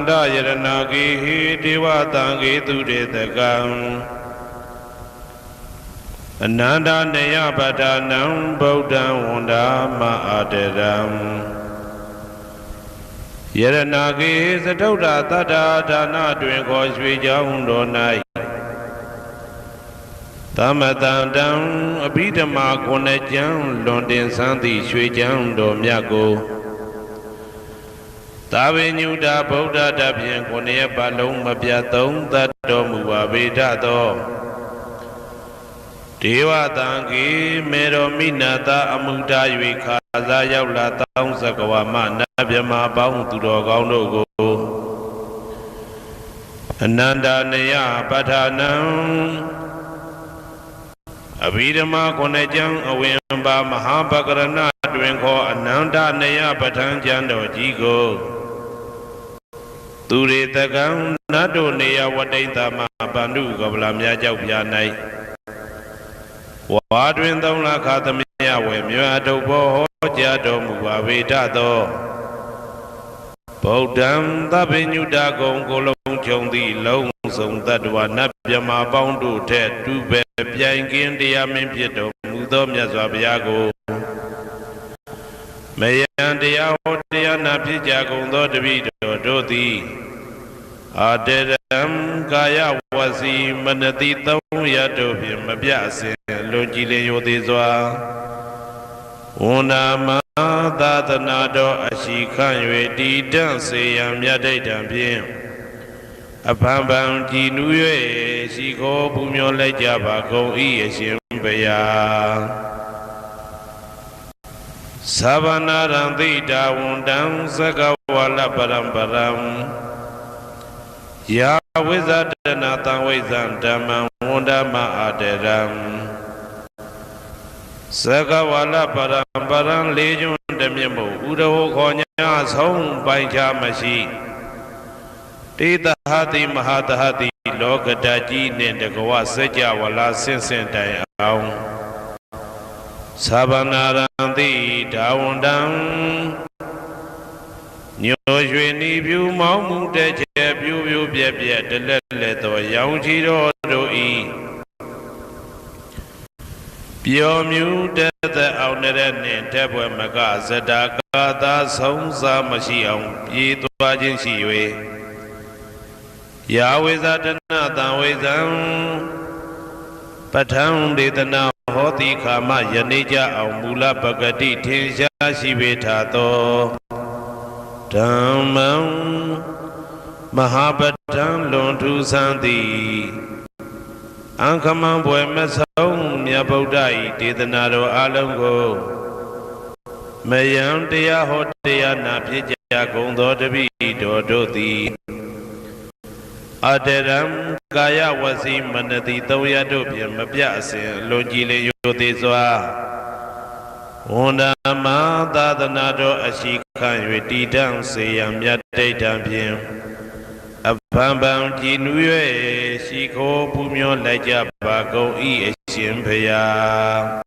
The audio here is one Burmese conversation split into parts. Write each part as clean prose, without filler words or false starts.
Ananda Yaranagi Devatangi Tudetagam Ananda Neyapadanam Bodha Wanda Ma'aderam Yaranagi Satota Tata Dana Dwinko Swijang Donai Tamatandam Abhidama Konejang Londin Santi Swijang Domyago Tavinyuda Bodha Dabyan Konya Balong Mabyatung Tato Mubavidato Deva Tangi Mero Minata Amuda Yuikaza Yaula Taung Sakawama Nabyama Baung Turo Gauno Ananda Neya Patanam Abhidama Konejang Awimba Mahabakarana Dwinko Ananda Neya Patan Jando Jigo Ture Tagam Nado Neya Wadaita Mabandu Gablamya Jaupianai Wadwin Dona Katamia Wemya Dobo Jado Mubavidato Bodam Tabinyuda Gongolong Chondi Long Song Tadwa Nabyama Boundu Ted Dube Piangin Diamin Pieto Mudom Yazabiago Mayan Dia Diana Pijago Dodivito Dodi Adedam Gaya Wasi Manatito Yadovim Mabiasi Longile Yodizwa Unama Datanado Ashikan Yedi Danse Yam Yadam Pim Apambam Jinue Shiko Bumyo Lejaba Go Shimbaya Savanarandita Wundam Sakawala Param Ya Wizardana Wizandama Wundama Aderam Sakawala Param Legion Demiamo Udo Konya Song Bancha Mashi Tita Hati Mahatahati Lokadaji Nendagawa Seja Wala Sensentai Aung Sabanarandi Dawundam Nyoshweni View Mamu Deche View Bia Deleto Yaujiro Doi Pio Mu Deta Auneren Tebwe Maga Zedaka Da Songsa Mashiam Yitwajin Shiwe Yahweh Zadana Tawezam Patang Detana Hoti Kama Yanija Aumula Bagati Tinsha Shivetato Dhammam Mahabhatam Lontu Santi Ankamam Bwemesong Myabodai Detanaro Alamgo Mayam Dea Hotea Napija Gondo Devi Dodoti Aderam Gaya Wasi Manati Toyadopia Mabiasi Longile Yodizwa Undama Dadanado Ashikan Yedidam Sayam Yadaitam Pim Apambam Jinue Shiko Pumyo Laja Bago Shimpaya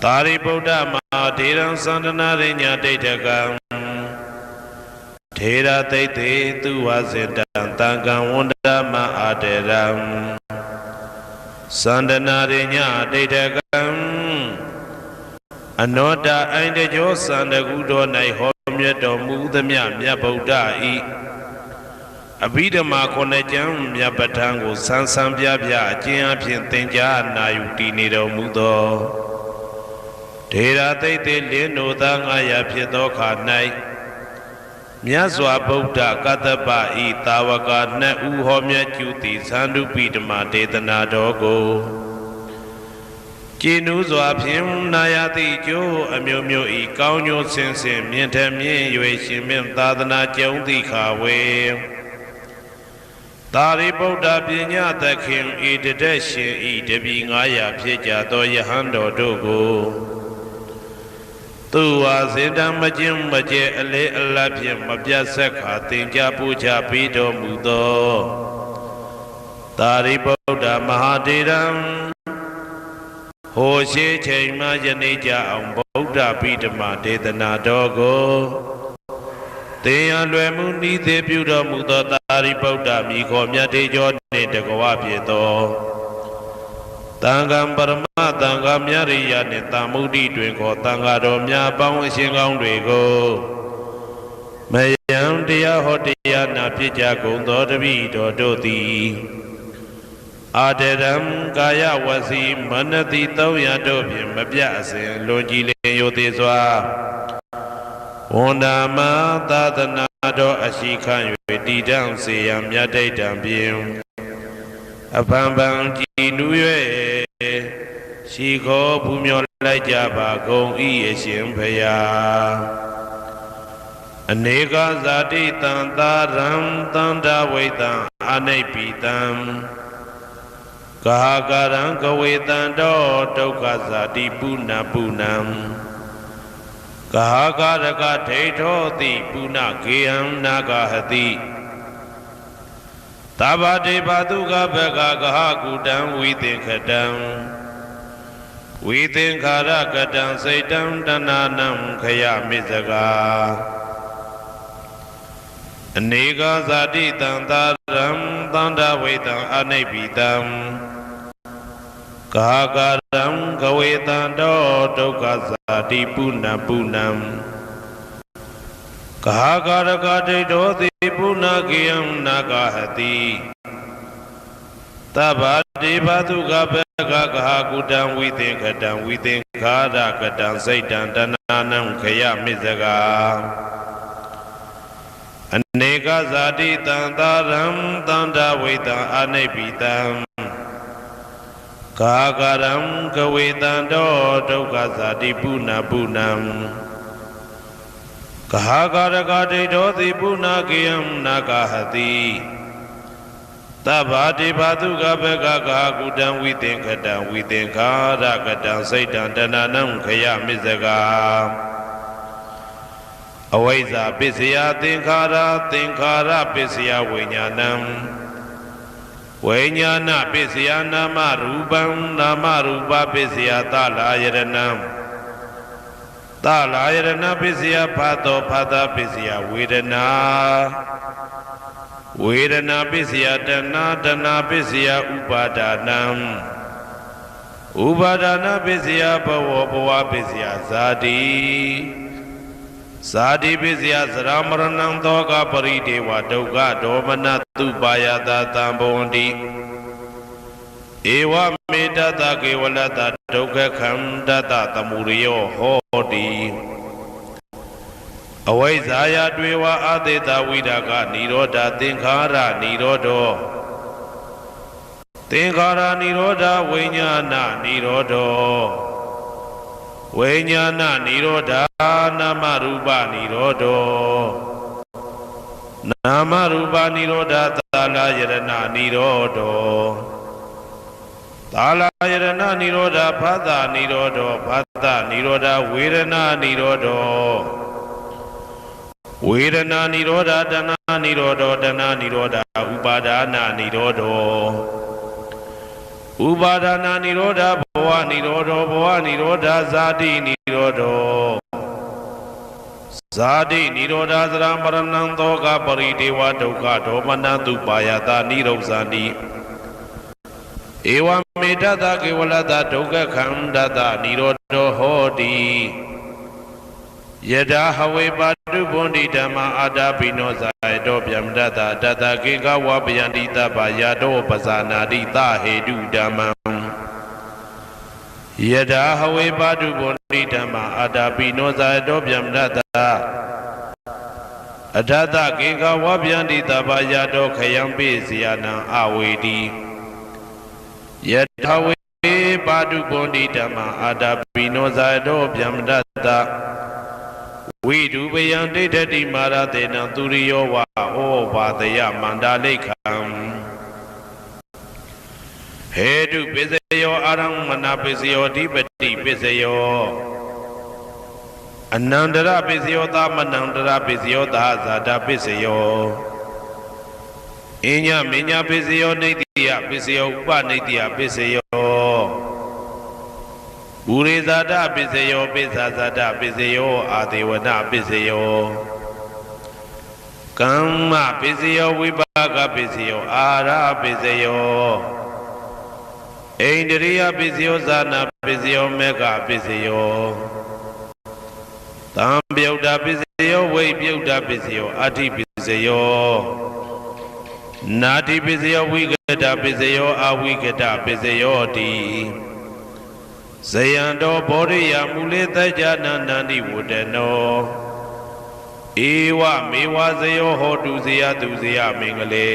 Tari Bodha Mahadiram Sandana Rinya Daitagam Thera Taite Tuwazidan Tangan Wunda Ma'aderam Sandanarinya Daitagam Anoda Aindejo Sandagudo Nai Homyedo Mudamya Myabodai Abhidama Konejam Myabatango Sansambya Jia Pintenja Nayuti Nido Mudo Thera Taite Lino Dangaya Piedoka Nai Myaswa Bodha Katapa Itawaka Na Uhomya Juti Sandu Pidama Detana Dogo Jinu Zwapim Nayati Jo Amyomyo I Kaunyo Sensen Mientamien Yue Shimim Tadana Jondi Kawe Tari Bodha Pinya Takim Idedeshin Idebi Ngaya Pyeja Do Yahando Dogo Tuwa Zindam Majim Maje Ale Alapim Mabjasaka Tinja Puja Pido Mudo Tari Bodha Mahadiram Hoshe Chaima Janija Bodha Pidama Detana Dogo တေယံလွယ်မှုဤသေးပြုတော်မူသောသာရိပုတ္တမိခေါ်မြတ်တေကျော်နှင့်တကဝဖြစ်သောတန်ခါပရမတန်ခါမြတ်ရိယနှင့်တာမုဒ္ဒိတွင်ခေါ်တန်ခါတော်များပေါင်းအရှင်ကောင်းတွေကိုမယံတရားဟောတရားနာဖြစ်ကြကုန်သောတပည့်တော်တို့သည်အာတရံကာယဝစီမနတိ300တို့ဖြင့်မပြအစဉ်လွန်ကြည်လင်ရိုသေစွာဝန္ဒာမသာသနာတော်အရှိခံ၍တည်တံ့စေရန်မြတ်တိတ်တံဖြင့်အဖန်ဖန်ကြည်နူး၍ရှိခေါ်ပူမျောလိုက်ကြပါကုန်၏အရှင်ဘုရားအနေကဇာတိတံသာရံတန္တဝိတံအနိပိတံကာကရံကဝေတံတောဒုက္ခဇာတိပုဏ္ဏပုဏ္ဏံကာကရကဒိဋ္ဌောတိပုဏ္ဏဂေယံနာဂဟတိသဗ္ဗတေဘတုကဘဂကဟကုတံဝိသင်္ခတံဝိသင်္ခာရကတံစိတ်တံတဏနံခယမိဇဂာအနေကဇာတိတံသာရံသန္တဝေတံအနိပိတံကာကရံကဝေတံတောဒုက္ခဇာတိပုဏ္ဏပုဏ္ဏံကာကရကဒိဋ္ဌောတိပုဏ္ဏဂေယံနာဂဟတိသဗ္ဗတေဘတုကဘဂကဟကုတံဝိသင်္ခတံဝိသင်္ခာရကတံစိတ်တံတဏနံခယမိဇဂာအနေကဇာတိတံသာရံသန္တဝိတံအနိပိတံကာကရံကဝေတံတောဒုက္ခဇာတိပုဏ္ဏပုဏ္ဏံကာကရကဒိဋ္ဌောတိပုဏ္ဏဂေယံနာဂဟတိသဗ္ဗတေဘတုကဘဂကဟကုတံဝိသင်္ခတံဝိသင်္ခာရကတံစိတ်တံတဏနံခယမိဇဂာအဝိဇ္ဇာပစ္စယသင်္ခါရသင်္ခါရပစ္စယဝိညာဏံဝိညာဏပစ္စယနာမရူပံနာမရူပပစ္စယသလာယရဏံသလာယရဏပစ္စယဖတ်သောဖတ်တာပစ္စယဝေဒနာဝေဒနာပစ္စယတဏတဏပစ္စယဥပါဒနံဥပါဒနာပစ္စယဘဝဘဝပစ္စယဇာတိဇာတိပစ္စယသရမရဏံသောကပရိဒေဝဒုက္ခဒေါမနတုပါယတာတံဘဝန္တိဧဝမေတ္တကေဝလတ္တဒုက္ခခန္တတသမုရိယောဟောတိအဝိဇ္ဇာယတွေဝအာသေတဝိဒကနိရောဓသင်္ခါရနိရောဓောသင်္ခါရနိရောဓဝိညာဏနိရောဓောဝိညာဏနိရောဓနာမရူပနိရောဓောနာမရူပနိရောဓသာလယရဏနိရောဓောသာလယရဏနိရောဓဖသနိရောဓောဖသနိရောဓဝေဒနာနိရောဓောဝေဒနာနိရောဓတဏနိရောဓောတဏနိရောဓဥပါဒနာနိရောဓောဥပါဒနာနိရောဓဘဝနိရောဓဘဝနိရောဓဇာတိနိရောဓဇာတိနိရောဓသရမရဏံသောကပရိဒေဝဒုက္ခဒေါမနတုပါယတာနိရောဇာတိဧဝမေတ္တကေဝလတ္တဒုက္ခခန္တတနိရောဓဟောတိယထာဟဝေပါတုဗန္တိဓမ္မာအာတာပိနောဇာယတောဗျမတတတတကေကဝပယန္တိတပယာတောပဇာနာတိသဟေတုဓမ္မံယထာဟဝေပါတုဗန္တိဓမ္မာအာတာပိနောဇာယတောဗျမတတအထတကေကဝပယန္တိတပယာတောခယံပိစီယနံအဝေတိယထာဝေပါတုဗန္တိဓမ္မာအာတာပိနောဇာယတောဗျမတတဝိဒုပယံဒိဋ္ဌတိမာရတေနံသူရိယောဝဩဘာတယမန္တာလိခံဟေတုပစ္စယောအာရမဏပစ္စယောဓိပတိပစ္စယောအနန္တရပစ္စယောသမနန္တရပစ္စယောသာဇာတပစ္စယောအညမညပစ္စယောနေတိယပစ္စယောဥပနေတိယပစ္စယောဘူရိဇာတပစ္စယောပိစ္ဆာဇာတပစ္စယောအာဒေဝနပစ္စယော ကမ္မပိစယောဝိပါကပိစယောအာရပိစယောဣန္ဒြိယပိစယောဇာနာပိစယောမေဃပိစယောသံပြုတ်တာပိစယောဝိပြုတ်တာပိစယောအဋ္ဌိပိစယောနာတိပိစယောဝိကတပိစယောအဝိကတပိစယောတိဇယံတောဘောရိယမူလေတ္တဉာဏန္တိဝတ္တနောဧဝမေဝဇယောဟောတုဇယတုဇယမင်္ဂလေ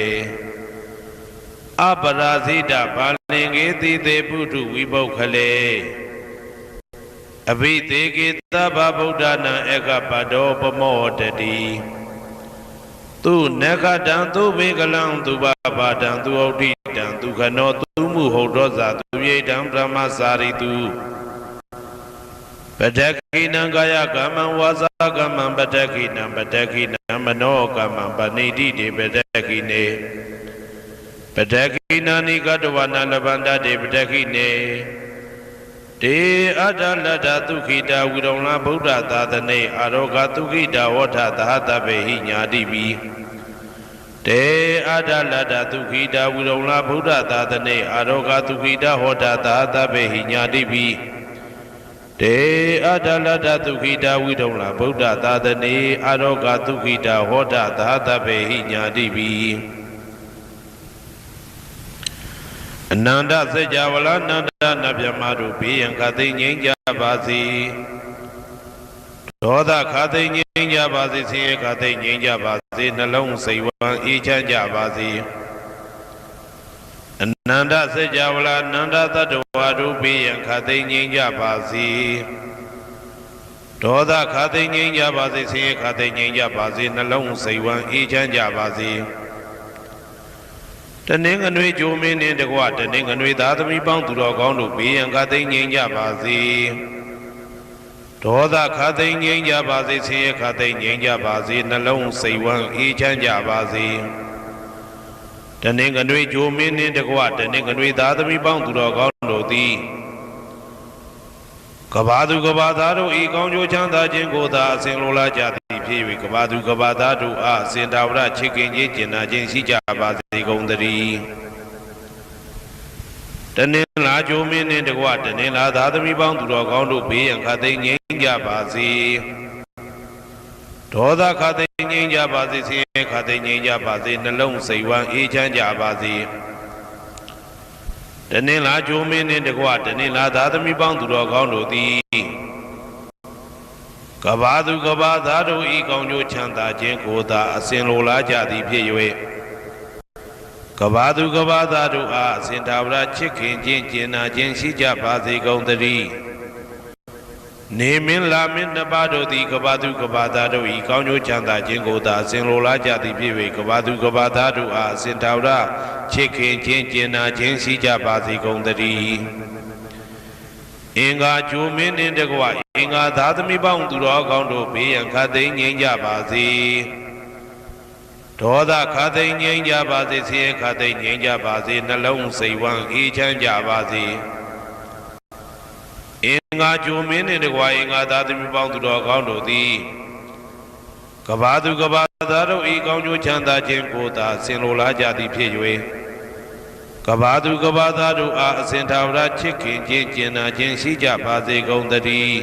အပရာဇိတဘာလင်္ကေတိတေပုထုဝိပုခ္ခလေအဘိသေကေသဗ္ဗဗုဒ္ဓနာဧကပတောပမောတတိသူနခတံသူမေကလံသူဘဘာတံသူဩဋ္ဌိတံသူခနောသူမှုဟုတ်တော်ဇာသူရိတံဗြဟ္မစာရိတုပတခိနံကာယကမ္မံဝါစာကမ္မံပတခိနံပတခိနံမနောကမ္မံပဏိတိတေပတခိနေပတခိနာနိကတဝနာလဗန္တတေပတခိနေတေအတ္တလတ္တသုခိတာဝိရုံလာဗုဒ္ဓသာသနေအာရောဂသုခိတာဝဋ္ဌသဟတပေဟိညာတိပိတေအတ္တလတ္တသုခိတာဝိရုံလာဗုဒ္ဓသာသနေအာရောဂသုခိတာဟောတာသဟတပေဟိညာတိပိတေအတ္တလတ္တသုခိတာဝိရုံလာဗုဒ္ဓသာသနေအာရောဂသုခိတာဟောတာသဟတပေဟိညာတိပိအနန္တစัจ java လာနန္ဒနဗျမတို့ဘေးရန်ခသိငြိမ်းကြပါစေဒေါသခသိငြိမ်းကြပါစေဆင်းရဲခသိငြိမ်းကြပါစေနှလုံးစိတ်ဝမ်းအေးချမ်းကြပါစေအနန္တစัจ java လာနန္ဒတ္တဝါတို့ဘေးရန်ခသိငြိမ်းကြပါစေဒေါသခသိငြိမ်းကြပါစေဆင်းရဲခသိငြိမ်းကြပါစေနှလုံးစိတ်ဝမ်းအေးချမ်းကြပါစေတနင်္ဂနွေဂျိုမင်းနှင့်တကွတနင်္ဂနွေသားသမီးပေါင်းသူတော်ကောင်းတို့ဘေးရန်ခသိငြိမ်းကြပါစေဒေါသခသိငြိမ်းကြပါစေဆင်းရဲခသိငြိမ်းကြပါစေနှလုံးစိတ်ဝမ်းအေးချမ်းကြပါစေတနင်္ဂနွေဂျိုမင်းနှင့်တကွတနင်္ဂနွေသားသမီးပေါင်းသူတော်ကောင်းတို့သည်ကဘာသူကဘာသားတို့ဤကောင်းကျိုးချမ်းသာခြင်းကိုသာအစဉ်လိုလားကြသည်ဖြစ်၍ကဘာသူကဘာသားတို့အားအစဉ်တာဝရချစ်ခင်ခြင်းကျင်နာခြင်းရှိကြပါစေကုန်သတည်းတနင်္လာဂျိုမင်းနှင့်တကွတနင်္လာသားသမီးပေါင်းသူတော်ကောင်းတို့ဘေးရန်ခသိငြိမ်းကြပါစေဒေါသခသိငြိမ်းကြပါစေဆင်းရဲခသိငြိမ်းကြပါစေနှလုံးစိတ်ဝမ်းအေးချမ်းကြပါစေတနင်္လာဂျိုမင်းနှင့်တကွတနင်္လာသားသမီးပေါင်းသူတော်ကောင်းတို့သည်ကဘာသူကဘာသားတို့ဤကောင်းကျိုးချမ်းသာခြင်းကိုသာအစဉ်လိုလားကြသည်ဖြစ်၍ကဘာသူကဘာသားတို့အားအစဉ်သာဝရချစ်ခင်ခြင်းကျင်နာခြင်းရှိကြပါစေကုန်သတည်းနေမင်းလာမင်းနှစ်ပါးတို့သည်ကဘာသူကဘာသားတို့ဤကောင်းကျိုးချမ်းသာခြင်းကိုသာအစဉ်လိုလားကြသည်ဖြစ်၍ကဘာသူကဘာသားတို့အားအစဉ်သာဝရချစ်ခင်ခြင်းကျင်နာခြင်းရှိကြပါစေကုန်သတည်းအင်္ဂါဂျိုမင်းနှင့်တကွအင်္ဂါသားသမီးပေါင်းသူတော်ကောင်းတို့ဘေးရန်ခသိငြိမ်းကြပါစေဒေါသခသိငြိမ်းကြပါစေဆင်းရဲခသိငြိမ်းကြပါစေနှလုံးစိတ်ဝမ်းအေးချမ်းကြပါစေအင်္ဂါဂျိုမင်းနှင့်တကွအင်္ဂါသားသမီးပေါင်းသူတော်ကောင်းတို့သည်ကဘာသူကဘာသားတို့ဤကောင်းကျိုးချမ်းသာခြင်းကိုသာဆင်လိုလားကြသည်ဖြစ်၍ကဘာသူကဘာသားတို့အားအစဉ်သာဝရချစ်ခင်ခြင်းကျင်နာခြင်းရှိကြပါစေကုန်သတည်း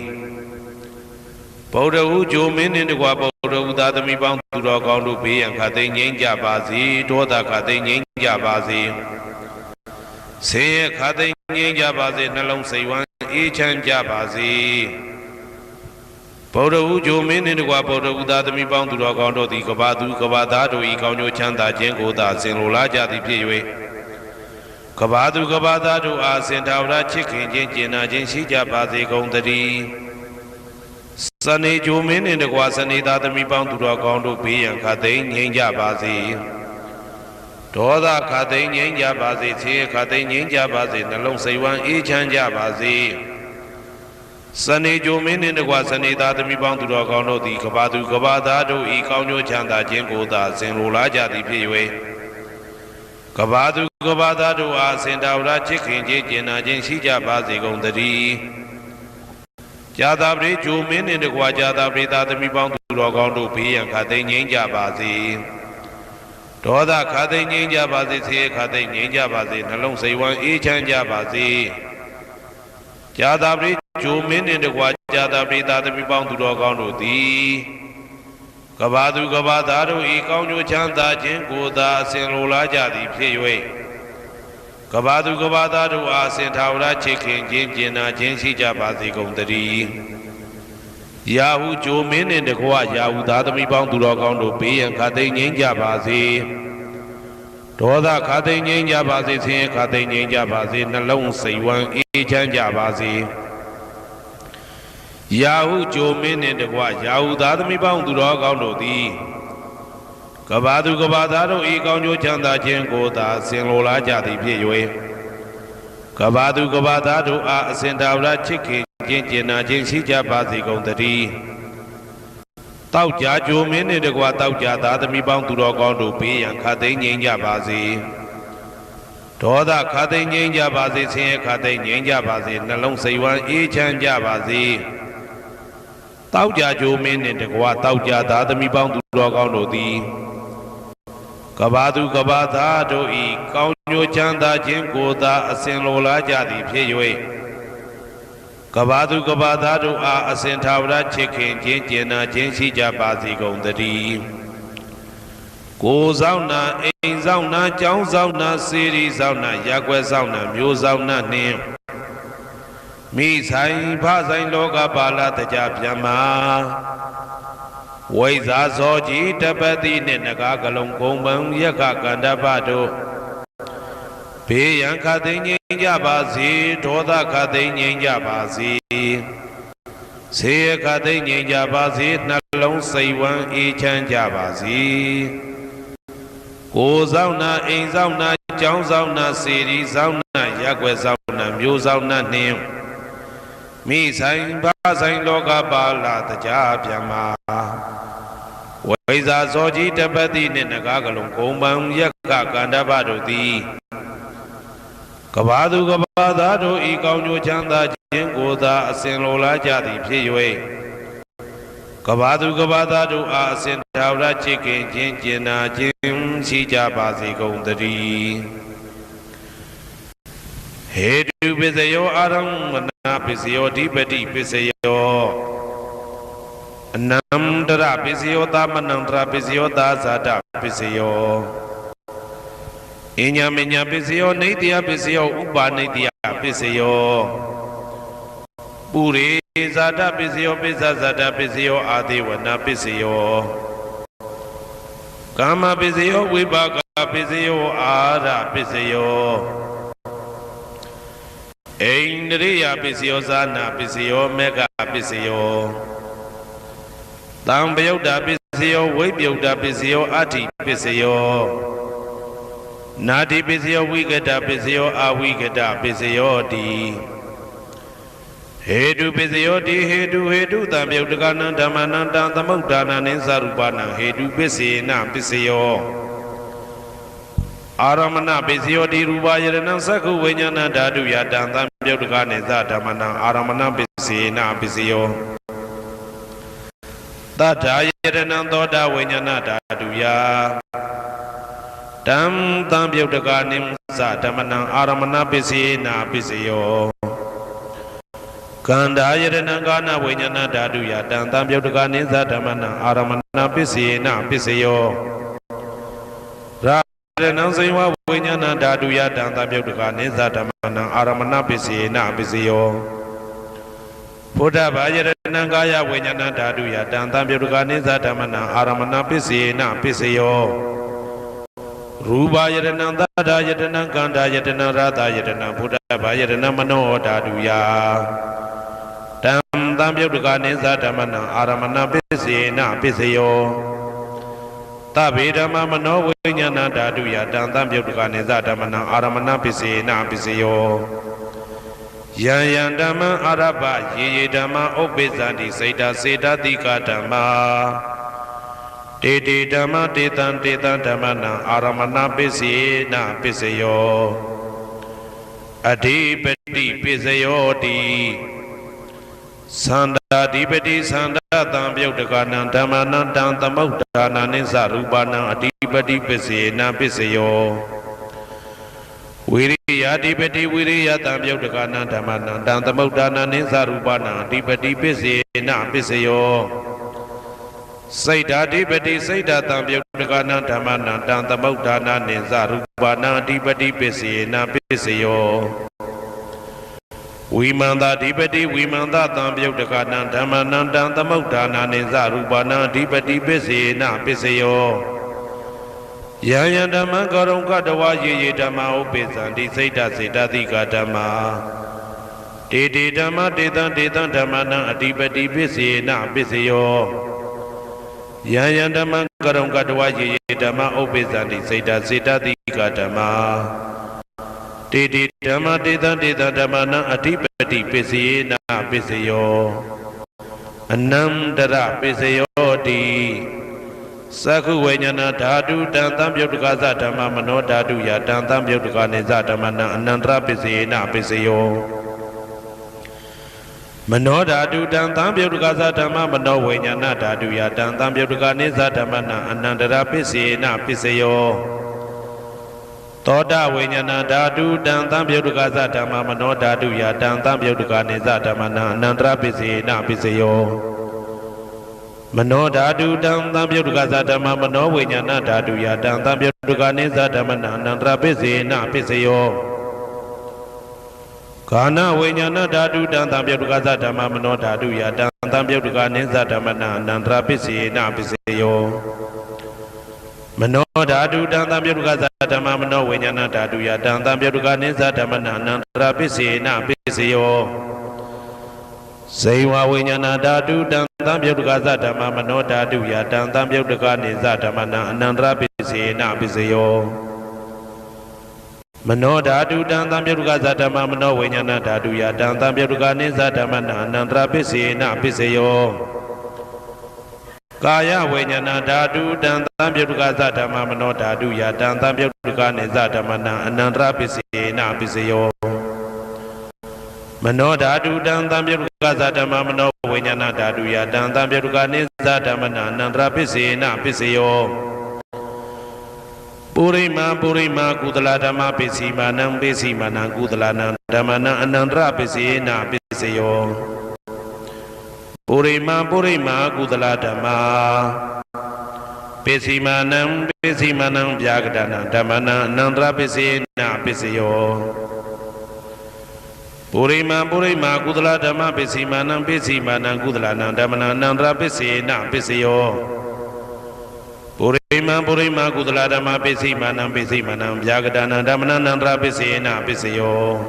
ဗုဒ္ဓဟူဂျိုမင်းနှင့်တကွဗုဒ္ဓဟူသားသမီးပေါင်းသူတော်ကောင်းတို့ဘေးရန်ခသိငြိမ်းကြပါစေဒေါသခသိငြိမ်းကြပါစေဆင်းရဲခသိငြိမ်းကြပါစေနှလုံးစိတ်ဝမ်းအေးချမ်းကြပါစေဗုဒ္ဓဟူဂျိုမင်းနှင့်တကွဗုဒ္ဓဟူသားသမီးပေါင်းသူတော်ကောင်းတို့သည်ကဘာသူကဘာသားတို့ဤကောင်းကျိုးချမ်းသာခြင်းကိုသာဆင်လိုလားကြသည်ဖြစ်၍ကဘာသူကဘာသားတို့အားစင်တာဝရချစ်ခင်ခြင်းကျင်နာခြင်းရှိကြပါစေကုန်သတည်းစနေဂျိုမင်းနှင့်တကွစနေသားသမီးပေါင်းသူတော်ကောင်းတို့ဘေးရန်ခသိငြိမ်းကြပါစေဒေါသခသိငြိမ်းကြပါစေဆင်းရဲခသိငြိမ်းကြပါစေနှလုံးစိတ်ဝမ်းအေးချမ်းကြပါစေစနေဂျိုမင်းနှင့်တကွစနေသားသမီးပေါင်းသူတော်ကောင်းတို့သည်ကဘာသူကဘာသားတို့ဤကောင်းကျိုးချမ်းသာခြင်းကိုသာဆင်လိုလားကြသည်ဖြစ်၍ကဘာသူကဘာသားတို့အားစင်တာဝရချစ်ခင်ခြင်းကျင်နာခြင်းရှိကြပါစေကုန်သတည်း ကြာသာပရိဂျိုမင်းနှင့်တကွာကြာသာပရိသာသမီပေါင်းသူတော်ကောင်းတို့ဘေးရန်ခတ်သိမ်းငြိမ်းကြပါစေဒေါသခတ်သိမ်းငြိမ်းကြပါစေဆင်းရဲခတ်သိမ်းငြိမ်းကြပါစေနှလုံးစိတ်ဝမ်းအေးချမ်းကြပါစေကြာသာပရိဂျိုမင်းနှင့်တကွာကြာသာပရိသာသမီပေါင်းသူတော်ကောင်းတို့သည်ကဘာသူကဘာသားတို့ဤကောင်းကျိုးချမ်းသာခြင်းကိုသာအစဉ်လိုလားကြသည်ဖြစ်၍ကဘာသူကဘာသားတို့အားအစဉ်ထာဝရချစ်ခင်ခြင်းကျင်နာခြင်းရှိကြပါစေကုန်သတည်းရာဟုဂျိုမင်းနှင့်တကွရာဟုသားသမီးပေါင်းသူတော်ကောင်းတို့ဘေးရန်ခတ်သိမ်းငြိမ်းကြပါစေဒေါသခတ်သိမ်းငြိမ်းကြပါစေဆင်းရဲခတ်သိမ်းငြိမ်းကြပါစေနှလုံးစိတ်ဝမ်းအေးချမ်းကြပါစေရာဟုဂျိုမင်းနှင့်တကွရာဟုသားသမီးပေါင်းသူတော်ကောင်းတို့သည်ကဘာသူကဘာသားတို့ဤကောင်းကျိုးချမ်းသာခြင်းကိုသာဆင်လိုလားကြသည်ဖြစ်၍ကဘာသူကဘာသားတို့အားအစဉ်ထာဝရချစ်ခင်ခြင်းကျင်နာခြင်းရှိကြပါစေကုန်သတည်းတောက်ကြဂျိုမင်းနှင့်တကွတောက်ကြသားသမီးပေါင်းသူတော်ကောင်းတို့ဘေးရန်ခတ်သိမ်းငြိမ်းကြပါစေဒေါသခတ်သိမ်းငြိမ်းကြပါစေဆင်းရဲခတ်သိမ်းငြိမ်းကြပါစေနှလုံးစိတ်ဝမ်းအေးချမ်းကြပါစေတောက်ကြဂျိုမင်းနှင့်တကွတောက်ကြသားသမီးပေါင်းသူတော်ကောင်းတို့သည်ကဘာသူကဘာသားတို့ဤကောင်းကျိုးချမ်းသာခြင်းကိုသာအစဉ်လိုလားကြသည်ဖြစ်၍ကဘာသူကဘာသားတို့အားအစဉ်ထာဝရချစ်ခင်ခြင်းကျင်နာခြင်းရှိကြပါစေကုန်သတည်းကိုယ်ဆောင်နာအိမ်ဆောင်နာကျောင်းဆောင်နာစေရီဆောင်နာရပ်ကွက်ဆောင်နာမျိုးဆောင်နာနှင့်မိဆိုင်ဖဆိုင်လောကပါဠတကြပြန်မှာဝိဇာဇောကြီးတပတိနှင့်နဂါကလုံးကုံပံယက္ခကန္တပတို့ဘေးရန်ခတ်သိမ်းငြိမ်းကြပါစေဒေါသခတ်သိမ်းငြိမ်းကြပါစေဆေးရခတ်သိမ်းငြိမ်းကြပါစေနှလုံးစိတ်ဝမ်းအေးချမ်းကြပါစေကိုယ်ဆောင်နာအိမ်ဆောင်နာကျောင်းဆောင်နာစေရီဆောင်နာရပ်ကွက်ဆောင်နာမျိုးဆောင်နာနှင့်မိဆိုင်ဘာဆိုင်လောကပါဠတကြပြန်မှာဝိဇာဇောကြီးတပတိနှင့်နဂါကလုံးကုံပံယက္ခကန္တပတို့သည်ကဘာသူကဘာသားတို့ဤကောင်းကျိုးချမ်းသာခြင်းကိုသာအစဉ်လိုလားကြသည်ဖြစ်၍ကဘာသူကဘာသားတို့အားအစဉ်ထာဝရချစ်ခင်ခြင်းကျင်နာခြင်းရှိကြပါစေကုန်သတည်းဟေတုပစ္စယောအာရမဏပစ္စယောဓိပတိပစ္စယောအနန္တရပစ္စယောသမနန္တရပစ္စယောသာဇာတပစ္စယောအညမညပစ္စယောနေတယပစ္စယောဥပါနေတယပစ္စယောပုရိဇာတပစ္စယောပိစ္ဆဇာတပစ္စယောအာသေဝနာပစ္စယောကာမပစ္စယောဝိပါကပစ္စယောအာရပစ္စယောဣန္ဒြိယပစ္စယောဇာနာပစ္စယောမေဃပစ္စယောတံပယုတ်တာပစ္စယောဝိပယုတ်တာပစ္စယောအဋ္ဌိပစ္စယောနာတိပစ္စယောဝိကတပစ္စယောအဝိကတပစ္စယောတိဟေတုပစ္စယောတိဟေတုတံပယုတ်တကနံဓမ္မနံတံသမုဒ္ဒါနံနိသရူပနံဟေတုပစ္စေနပစ္စယောအာရမဏပစ္စယောတိရူပယရဏံသက္ခုဝိညာဏဓာတုယတံသံပယုတ်တကနိသဓမ္မနံအာရမဏပစ္စေနပစ္စယောသတ္ထာယရဏံသောတာဝိညာဏဓာတုယတံသံပယုတ်တကနိသဓမ္မနံအာရမဏပစ္စေနပစ္စယောကန္ဓာယရဏံကာနဝိညာဏဓာတုယတံသံပယုတ်တကနိသဓမ္မနံအာရမဏပစ္စေနပစ္စယောရဏံစေဝဝိညာဏဓာတုယတံသံပယုတ်တကနိသဓမ္မနံအာရမဏပစ္စေနပစ္စယောဘုဒ္ဓဘာယရဏံကာယဝိညာဏဓာတုယတံသံပယုတ်တကနိသဓမ္မနံအာရမဏပစ္စေနပစ္စယောရူပယရဏံသတ္ထာယရဏံကန္ဓာယရဏံရတယရဏံဘုဒ္ဓဘာယရဏံမနောဓာတုယတံသံပယုတ်တကနိသဓမ္မနံအာရမဏပစ္စေနပစ္စယောသဗ္ဗေဓမ္မမနောဝိညာဏဓာတုယတံသံပယုတ်တကနိသဓမ္မနံအာရမဏပစ္စေနပစ္စယောယံယံဓမ္မအာရပယေယေဓမ္မဥပ္ပိသန္တိစေတစေတတိကဓမ္မာတေတေဓမ္မတေတံဓမ္မနံအာရမဏပစ္စေနပစ္စယောအဓိပတိပစ္စယောတိ Sanda Dipati Sanda Tam Yotakanan Dhamana Tam Tamauddana Nisa Rupana Adipati Pisena Pisayo Viriya Dipati Viriya Tam Yotakanan Dhamana Tam Tamauddana Nisa Rupana Adipati Pisena Pisayo Saida Dipati Saida Tam Yotakanan Dhamana Tam Tamauddana Nisa Rupana Adipati Pisena Pisayo Vimanda Dipati Vimanda Tam Yotakanan Dhamana Tam Tamauddana Nisa Rupana Adipati Pisena Pisayo Yaya Dhamma Karunka Dawa Ye Dhamma Upesanti Saida Saida Dika Dhamma Dede Dhamma Dedan Dedan Dhammana Adipati Pisena Pisayo Yaya Dhamma Karunka Dawa Ye Dhamma Upesanti Saida Saida Dika Dhamma Dede Dhamma Dedan Dedan Dhammana Adipati Pisena Pisayo Anandara Pisayo Di Sakhu Vajnana Dhatu Dantam Yotakaza Dhamma Mano Dhatu Ya Dantam Yotakanisa Dhammana Anandra Pisena Pisayo Mano Dhatu Dantam Yotakaza Dhamma Mano Vajnana Dhatu Ya Dantam Yotakanisa Dhammana Anandra Pisena Pisayo Toda Vajnana Dhatu Dantam Yotakaza Dhamma Mano Dhatu Ya Dantam Yotakanisa Dhammana Anandra Pisena Pisayo Mano Dhatu Dantam Yotakaza Dhamma Mano Vajnana Dhatu Ya Dantam Yotakanisa Dhammana Anandra Pisena Pisayo Kana Vajnana Dhatu Dantam Yotakaza Dhamma Mano Dhatu Ya Dantam Yotakanisa Dhammana Anandra Pisena Pisayo Mano Dhatu Dantam Yotakaza Dhamma Mano Vajnana Dhatu Ya Dantam Yotakanisa Dhammana Anandra Pisena Pisayo Saiva Vajnana Dhatu Dantam Yotakaza Dhamma Mano Dhatu Ya Dantam Yotakanisa Dhammana Anandra Pisena Pisayo Mano Dhatu Dantam Yotakaza Dhamma Mano Vajnana Dhatu Ya Dantam Yotakanisa Dhammana Anandra Pisena Pisayo Kaya Vajnana Dhatu Dantam Yotakaza Dhamma Mano Dhatu Ya Dantam Yotakanisa Dhammana Anandra Pisena Pisayo Mano Dhatu Dantam Yotakaza Dhamma Mano Vajnana Dhatu Ya Dantam Yotakanisa Dhammana Anandra Pisena Pisayo Purima Purima Kudala Dhamma Pisimanam Pisimanam Kudalanam Dhammana Anandra Pisena Pisayo Purima Purima Kudala Dhamma Pisimanam Pisimanam Vyagadana Dhammana Anandra Pisena Pisayo Purima Purima Kudala Dhamma Pisimanam Pisimanam Kudalanam Dhammana Anandra Pisena Pisayo Purima Purima Kudala Dhamma Pisimanam Pisimanam Vyagadana Dhammana Anandra Pisena Pisayo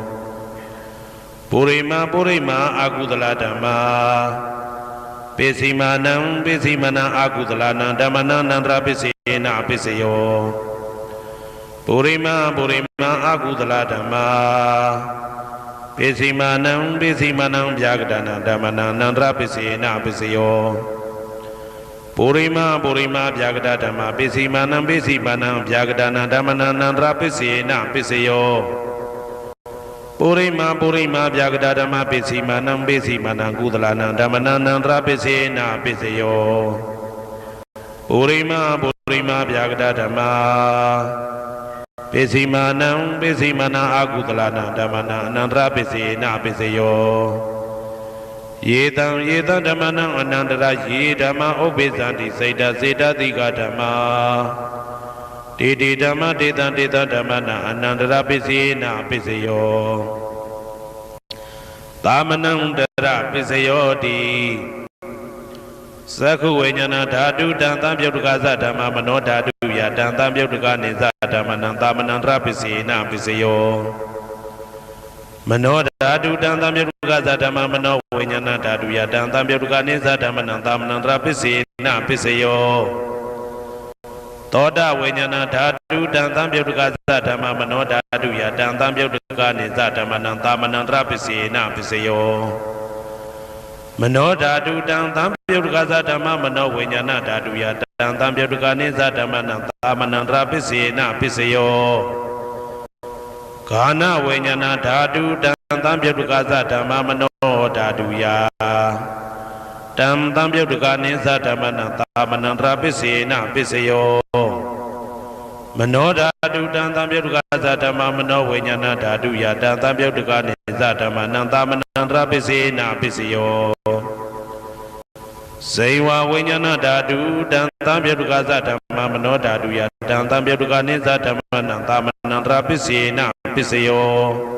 Purima Purima Akudala Dhamma Pisimanam Pisimanam Akudalanam Dhammana Anandra Pisena Pisayo Purima Purima Akudala Dhamma Pisimanam Pisimanam Vyagadana Dhammana Anandra Pisena Pisayo Purima Purima Vyagada Dhamma Pisimanam Pisimanam Vyagadana Dhammana Anandra Pisena Pisayo Purima Purima Vyagada Dhamma Pisimanam Pisimanam Kudalanam Dhammana Anandra Pisena Pisayo Purima Purima Vyagada Dhamma Pisimanam Pisimanam Akudalanam Dhammana Anandra Pisena Pisayo Yetam Yetam Dhammana Anandra Ye Dhamma Upesanti Saida Saida Dika Dhamma Dede Dhamma Dedan Dedan Dhammana Anandra Pisena Pisayo Dhamanam Dara Pisayo Di Sakhu Vajnana Dhatu Dantam Yotakaza Dhamma Mano Dhatu Ya Dantam Yotakanisa Dhammana Anandra Pisena Pisayo Mano Dhatu Dantam Yotakaza Dhamma Mano Vajnana Dhatu Ya Dantam Yotakanisa Dhammana Anandra Pisena Pisayo Toda Vajnana Dhatu Dantam Yotakaza Dhamma Mano Dhatu Ya Dantam Yotakanisa Dhammana Anandra Pisena Pisayo Mano Dhatu Dantam Yotakaza Dhamma Mano Vajnana Dhatu Ya Dantam Yotakanisa Dhammana Anandra Pisena Pisayo Kana Vajnana Dhatu Dantam Yotakaza Dhamma Mano ဓာတုယတံတံပြုတ်တကနိသဓမ္မနံသာမဏံတရာပစ္စေနပစ္စယောမနောဓာတုတံတံပြုတ်တကသဓမ္မမနောဝိညာဏဓာတုယတံတံပြုတ်တကနိသဓမ္မနံသာမဏံတရာပစ္စေနပစ္စယောဇေဝဝိညာဏဓာတုတံတံပြုတ်တကသဓမ္မမနောဓာတုယတံတံပြုတ်တကနိသဓမ္မနံသာမဏံတရာပစ္စေနပစ္စယော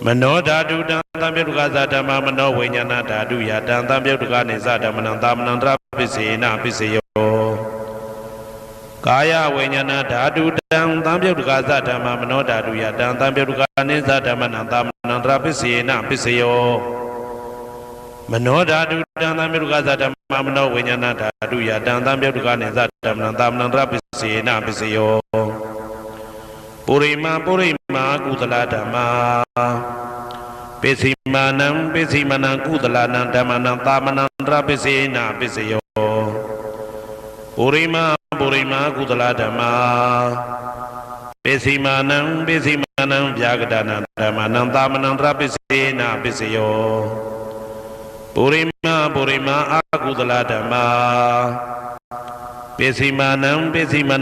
မနောဓာတုတံတံပြုတ်တကသဓမ္မမနောဝိညာဏဓာတုယတံတံပြုတ်တကနိသဓမ္မနံသာမဏံတရာပစ္စေနပစ္စယောကာယဝိညာဏဓာတုတံတံပြုတ်တကသဓမ္မမနောဓာတုယတံတံပြုတ်တကနိသဓမ္မနံသာမဏံတရာပစ္စေနပစ္စယောမနောဓာတုတံတံပြုတ်တကသဓမ္မမနောဝိညာဏဓာတုယတံတံပြုတ်တကနိသဓမ္မနံသာမဏံတရာပစ္စေနပစ္စယောပုရိမာကုသလဓမ္မာပိစိမာနံပိစိမနံကုသလနံဓမ္မနံသာမဏံတရာပစ္စေနပစ္စယောပုရိမာကုသလဓမ္မာပိစိမာနံဗျာဂဒနံဓမ္မနံသာမဏံတရာပစ္စေနပစ္စယောပုရိမာအာကုသလဓမ္မာပိစိမာ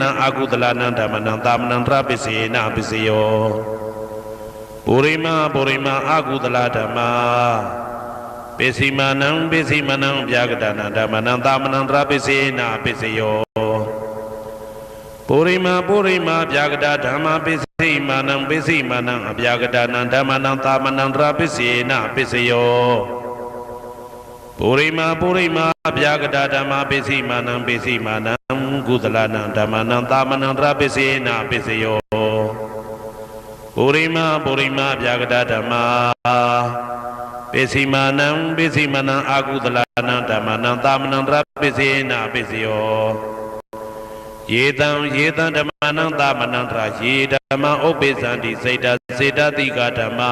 နံအာကုသလနံဓမ္မနံသာမဏံတရာပစ္စေနပစ္စယောပုရိမာအာကုသလဓမ္မာပိစိမာနံဗျာဂဒနံဓမ္မနံသာမဏံတရာပစ္စေနပစ္စယောပုရိမာဗျာဂဒဓမ္မာပိစိမာနံအဗျာဂဒနံဓမ္မနံသာမဏံတရာပစ္စေနပစ္စယောပုရိမာဗျာဂဒဓမ္မာပိစိမာနံကုသလနံဓမ္မနံသာမဏံတရာပစ္စေနပစ္စယောပုရိမာဗျာဂဒဓမ္မာပိစိမာနံအာကုသလနံဓမ္မနံသာမဏံတရာပစ္စေနပစ္စယောယေတံဓမ္မနံသာမဏံတရာယေဓမ္မဥပ္ပိသန္တိစေတတိကဓမ္မာ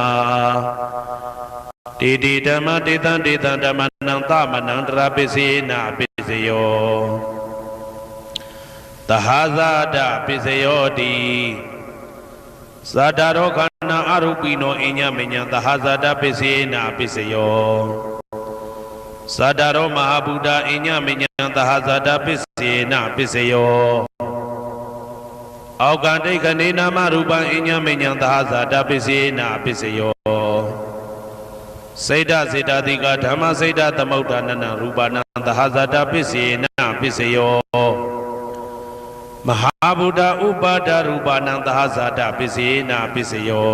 တေဓမ္မတေတံဓမ္မနံသာမဏံတရာပစ္စေနပစ္စယောသဟာဇာတပစ္စယောတိသတ္တရောခန္ဓာအရူပိနောအညမညံသဟာဇာတပစ္စေနပစ္စယောသတ္တရောမဟာဗုဒ္ဓအညမညံသဟာဇာတပစ္စေနပစ္စယောအောကံဒိဋ္ဌနေနာမရူပံအညမညံသဟာဇာတပစ္စေနပစ္စယောစေတတိကဓမ္မစေတသမုဋ္ဌာနနရူပနံသဟာဇာတပစ္စေနပစ္စယောမဟာဗုဒ္ဓဥပါဒရူပနံသဟာဇာတပစ္စေနပစ္စယော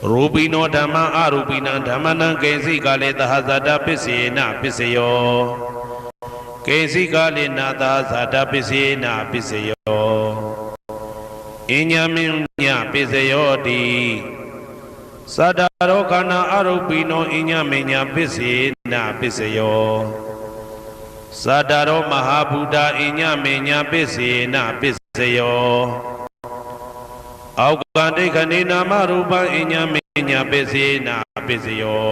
ရူပိနောဓမ္မအရူပိနံဓမ္မနံကိဉ္စိကလေသဟာဇာတပစ္စေနပစ္စယောကိဉ္စိကလေနာသဟာဇာတပစ္စေနပစ္စယောအညမညပစ္စယောတိသတ္တရောခန္ဓာအရူပိနောအညမညပစ္စေနပစ္စယောသတ္တရောမဟာဗုဒ္ဓအညမညပစ္စေနပစ္စယောအောကံဒိဋ္ဌနေနာမရူပံအညမညပစ္စေနပစ္စယော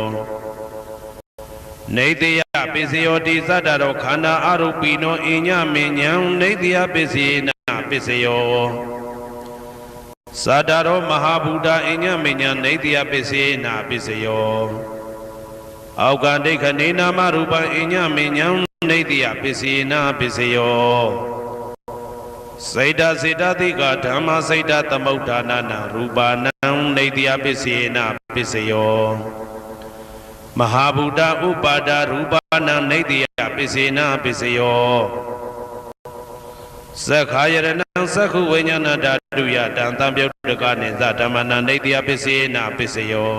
နေတယပစ္စယောတိသတ္တရောခန္ဓာအရူပိနောအညမညံနေတယပစ္စေနပစ္စယောသတ္တရောမဟာဗုဒ္ဓအညမညံနေတယပစ္စေနပစ္စယောအောကံဒိဋ္ဌနေနာမရူပံအညမညံနေတယပစ္စေနပစ္စယောစေတတိကဓမ္မစေတသမုဋ္ဌာနနရူပနံနေတယပစ္စေနပစ္စယောမဟာဗုဒ္ဓဥပါဒရူပနံနေတယပစ္စေနပစ္စယောသက္ခာယရဏံသက္ခုဝိညာဏဓာတုယတံတံပြုတ်တကနိသဓမ္မနံနေတယပစ္စေနပစ္စယော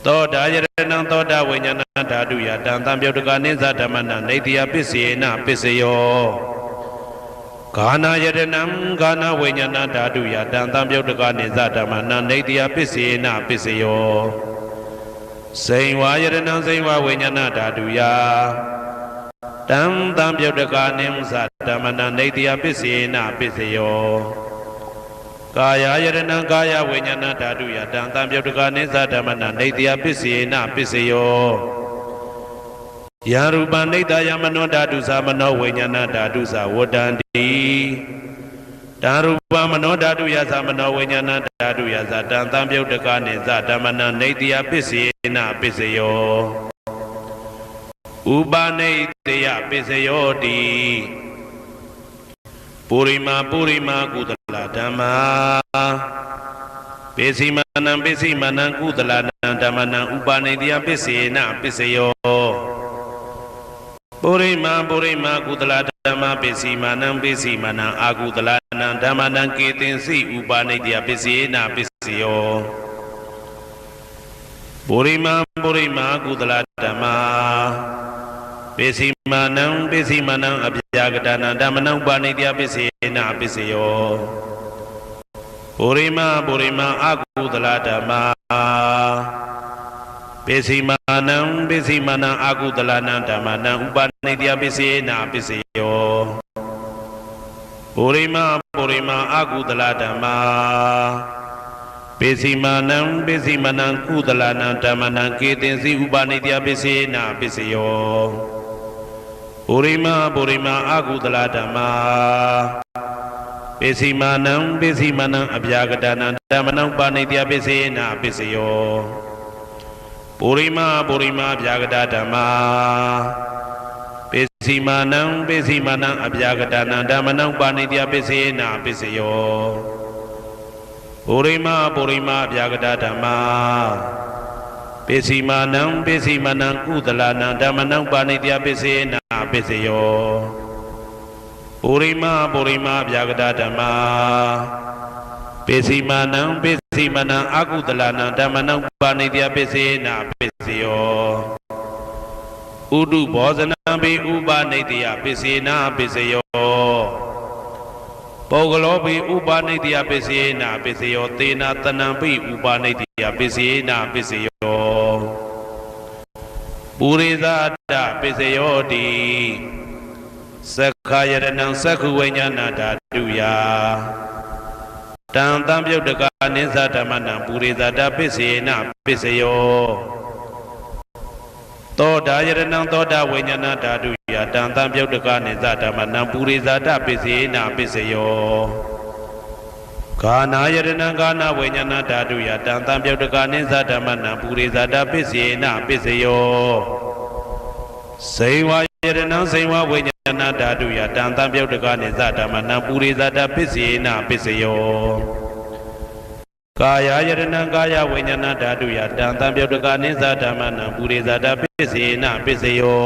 သောတာယရဏံသောတာဝိညာဏဓာတုယတံတံပြုတ်တကနိသဓမ္မနံနေတယပစ္စေနပစ္စယောဂာနာယရဏံဂာနာဝိညာဏဓာတုယတံတံပြုတ်တကနိသဓမ္မနံနေတယပစ္စေနပစ္စယောစိန်ဝါယရဏံစိန်ဝါဝိညာဏဓာတုယတံတံပြုတ်တကနိသဓမ္မနံနေတယပစ္စေနပစ္စယောကာယယရဏံကာယဝိညာဏဓာတုယတံတံပြုတ်တကနိသဓမ္မနံနေတယပစ္စေနပစ္စယောယရူပနိတယမနောဓာတုသမနောဝိညာဏဓာတုသဝတ္တန္တိ ဓာရူပမနောဓာတုယသမနောဝိညာဏဓာတုယသတံသံပြုတ်တကနိသဓမ္မနနေတယပစ္စေနပစ္စယောဥပနိတယပစ္စယောတိပုရိမာကုသလဓမ္မာပိစိမနံကုသလဓမ္မနံဥပနိတယပစ္စေနပစ္စယောပုရိမာကုသလဓမ္မပိစိမနံအာကုသလနံဓမ္မနံကေတင်စီဥပနိတယပစ္စေနပစ္စယောပုရိမာကုသလဓမ္မာပိစိမနံအပြာကတနာဓမ္မနံဥပနိတယပစ္စေနပစ္စယောပုရိမာအာကုသလဓမ္မာပိစိမနံအာကုသလနံဓမ္မနံဥပနိတယပစ္စေနပစ္စယောပုရိမာအာကုသလဓမ္မာပိစိမနံကုသလနံဓမ္မနံကေတင်စီဥပနိတယပစ္စေနပစ္စယောပုရိမာအာကုသလဓမ္မာပိစိမနံအပြာကတနာဓမ္မနံဥပနိတယပစ္စေနပစ္စယောပုရိမာအပြာကတဓမ္မာပိစိမနံအပြာကတနာဓမ္မနံဥပနိတယပစ္စေနပစ္စယောပုရိမာအပြာကတဓမ္မာပိစိမနံကုသလနံဓမ္မနံဥပနိတယပစ္စေနပစ္စယောပုရိမာအပြာကတဓမ္မာပိစိမနံအာကုသလနံဓမ္မနံဥပနိတယပစ္စေနပစ္စယောဥဒုဘောဇနံပိဥပနိတယပစ္စေနပစ္စယောပုဂ္ဂလောပိဥပနိတယပစ္စေနပစ္စယောသေနတနံပိဥပနိတယပစ္စေနပစ္စယောပုရိသတပစ္စယောတိသက္ခယရဏံသက္ခုဝိညာဏဓာတုယတံသံပြုတ်တကနိသဓမ္မနံပုရိသတပစ္စေနပစ္စယောသောတာယရဏံသောတာဝိညာဏဓာတုယတံသံပြုတ်တကနိသဓမ္မနံပုရိသတပစ္စေနပစ္စယောဂာနာယရဏံဂာနာဝိညာဏဓာတုယတံသံပြုတ်တကနိသဓမ္မနံပုရိသတပစ္စေနပစ္စယောစေဝယရဏံစေဝဝိညာဏဓာတုယတံသံပြုတ်တကနိသဓမ္မနံပုရိသတပစ္စေနပစ္စယောကာယယရဏံကာယဝိညာဏဓာတုယတံသံပြုတ်တကနိသဓမ္မနံပုရိသတပစ္စေနပစ္စယော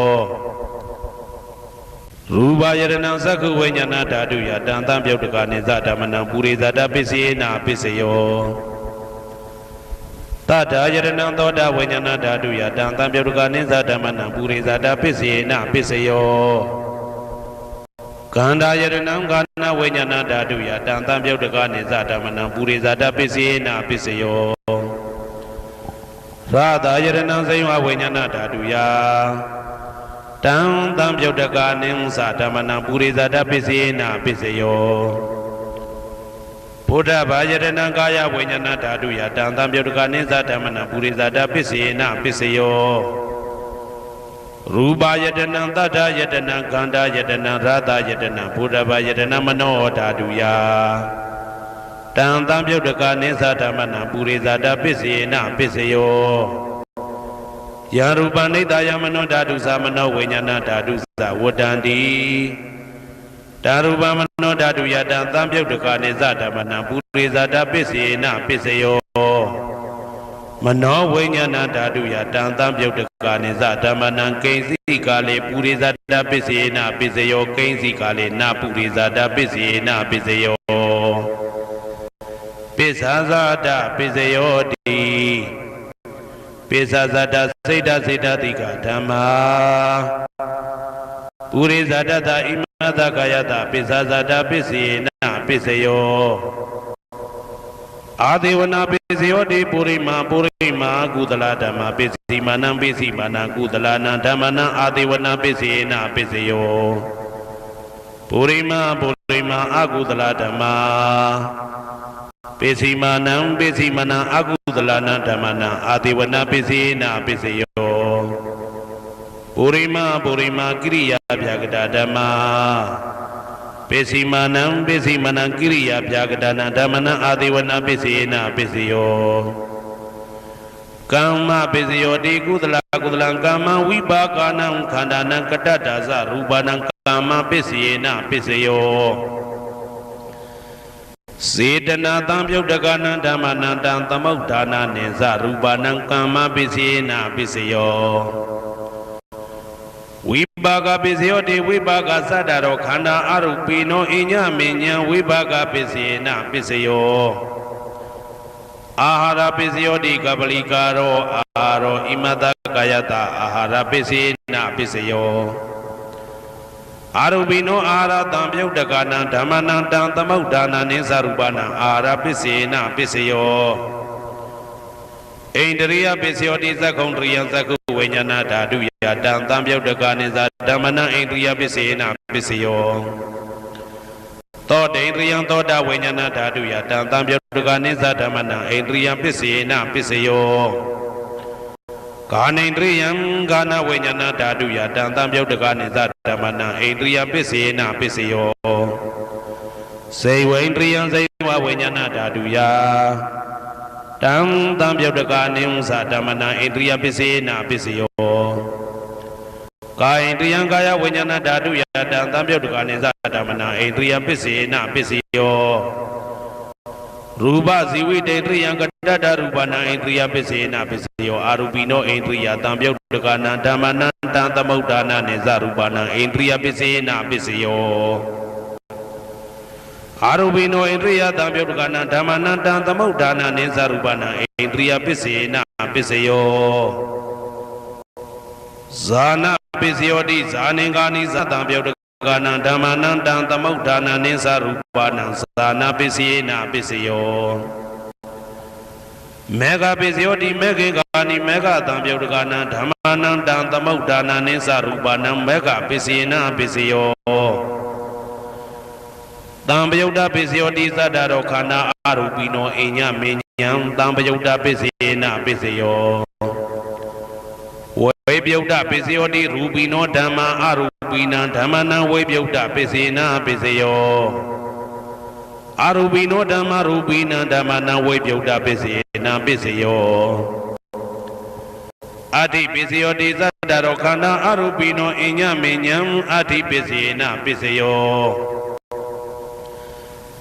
ရူပယရဏံသက္ခုဝိညာဏဓာတုယတံသံပြုတ်တကနိသဓမ္မနံပုရိသတပစ္စေနပစ္စယောတတယရဏံသောတာဝိညာဏဓာတုယတံသံပြုတ်တကနိသဓမ္မနံပုရိသတပစ္စေနပစ္စယောကန္တာယရဏံကာဏဝိညာဏဓာတုယတံသံပြုတ်တကနိသဓမ္မနံပုရိသတပစ္စေနပစ္စယောရတာယရဏံစေဝဝိညာဏဓာတုယတံသံပြုတ်တကနိသဓမ္မနံပုရိသတပစ္စေနပစ္စယောဘုဒ္ဓဘာယရဏံကာယဝိညာဏဓာတုယတံသံပြုတ်တကနိသဓမ္မနံပုရိသတပစ္စေနပစ္စယောရူပယတနံတတ္ထယတနံခန္ဓာယတနံရတယတနံဘုဒ္ဓဘာယတနံမနောဓာတုယတံသံပြုတ်တကနိသဓမ္မနံပုရိသတပစ္စေနပစ္စယောယရူပနိတယမနောဓာတုသမနောဝိညာဏဓာတုသဝတ္တန္တိဓာရူပမနောဓာတုယတံသံပြုတ်တကနိသဓမ္မနံပုရိသတပစ္စေနပစ္စယောမနောဝိညာဏဓာတုယတံသံပြုတ်တကနိသဓမ္မနံကိဉ္စီကာလေပုရိသတပစ္စေနပစ္စယောကိဉ္စီကာလေနပုရိသတပစ္စေနပစ္စယောပိစ္ဆာဇာတပစ္စယောတိပိစ္ဆာဇာတစိတ်တတိကဓမ္မာပုရိသတတဣမသကာယတပိစ္ဆာဇာတပစ္စေနပစ္စယောအာဒေဝနာပိစယောတိပုရိမာကုသလဓမ္မပိစိမနံကုသလနံဓမ္မနံအာဒေဝနာပိစေနပိစယောပုရိမာအကုသလဓမ္မာပိစိမနံအကုသလနံဓမ္မနံအာဒေဝနာပိစေနပိစယောပုရိမာကိရိယာဗျာကတဓမ္မာပ Pesi manang kiriya Pyagadana Dhamana Adivana Pesena Peseyo Kama Peseyo Di Kudala Kudalang Kama Vipakanang Kandanang Katadaza Rubanang Kama Pesena Peseyo Sedana Tamyodagana Dhamana Dhammaudana Neza Rubanang Kama Pesena Peseyo Vibaga Pesyo Di Vibaga Sadaro Khanda Arupino Inya Minya Vibaga Pesena Peseyo Ahara Pesyo Di Kabalikaro Aharo Imada Kayata Ahara Pesena Peseyo Arupino Ahara Tamyodagana Dhamana Dhammaudana Neza Rubana Ahara Pesena Peseyo Indriya Pesyo Di Sakondriya Saku Venyana Dhadu Yadam Tamyodagana Dhamana Indriya Pesena Peseyo Toda Indriya Toda Venyana Dhadu Yadam Tamyodagana Dhamana Indriya Pesena Peseyo Gana Indriya Gana Venyana Dhadu Yadam Tamyodagana Dhamana Indriya Pesena Peseyo Seiwa Indriya Seiwa Venyana Dhadu Ya Tam Tamyodagana Dhamana Indriya Pesena Peseyo Kaya Indriya Kaya Venyana Dhadu Yadam Tamyodagana Dhamana Indriya Pesena Peseyo Rupa Sivi Indriya Kadada Rupana Indriya Pesena Peseyo Arupino Indriya Tamyodagana Dhamana Dhammaudana Neza Rupana Indriya Pesena Peseyo Arupino Indriya Tamyodagana Dhamana Dhammaudana Neza Rupana Indriya Pesena Peseyo Zana Peseyo Di Zanengani Tamyodagana Dhamana Dhammaudana Neza Rupana Zana Pesena Peseyo Mega Peseyo Di Megengani Mega Tamyodagana Dhamana Dhammaudana Neza Rupana Mega Pesena Peseyo Tambayuda Peseyo Di Sadaro Khanda Arupino Inya Minyam Tambayuda Pesena Peseyo Vebyuda Peseyo Di Rupino Dhamma Arupina Dhammana Vebyuda Pesena Peseyo Arupino Dhamma Rupina Dhammana Vebyuda Pesena Peseyo Adi Peseyo Di Sadaro Khanda Arupino Inya Minyam Adi Pesena Peseyo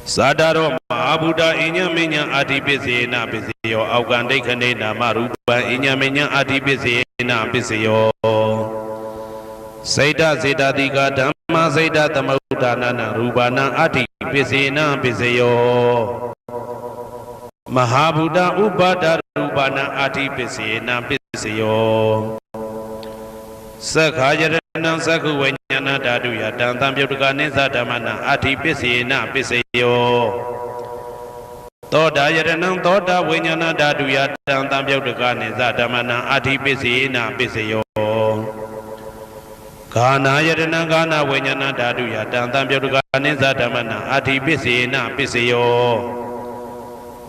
Sadaro Mahabuddha Inya Minya Adi Pesena Peseyo Augandai Khane Nama Rupa Inya Minya Adi Pesena Peseyo Saida Siddhadika Dhamma Saida Dhammaudana Rupana Adi Pesena Peseyo Mahabuddha Upada Rupana Adi Pesena Peseyo Sakhayaranam Sakhu Venyana Dhadu Yadam Tamyodagana Dhamana Adi Pesena Peseyo Toda Yaranam Toda Venyana Dhadu Yadam Tamyodagana Dhamana Adi Pesena Peseyo Gana Yaranam Gana Venyana Dhadu Yadam Tamyodagana Dhamana Adi Pesena Peseyo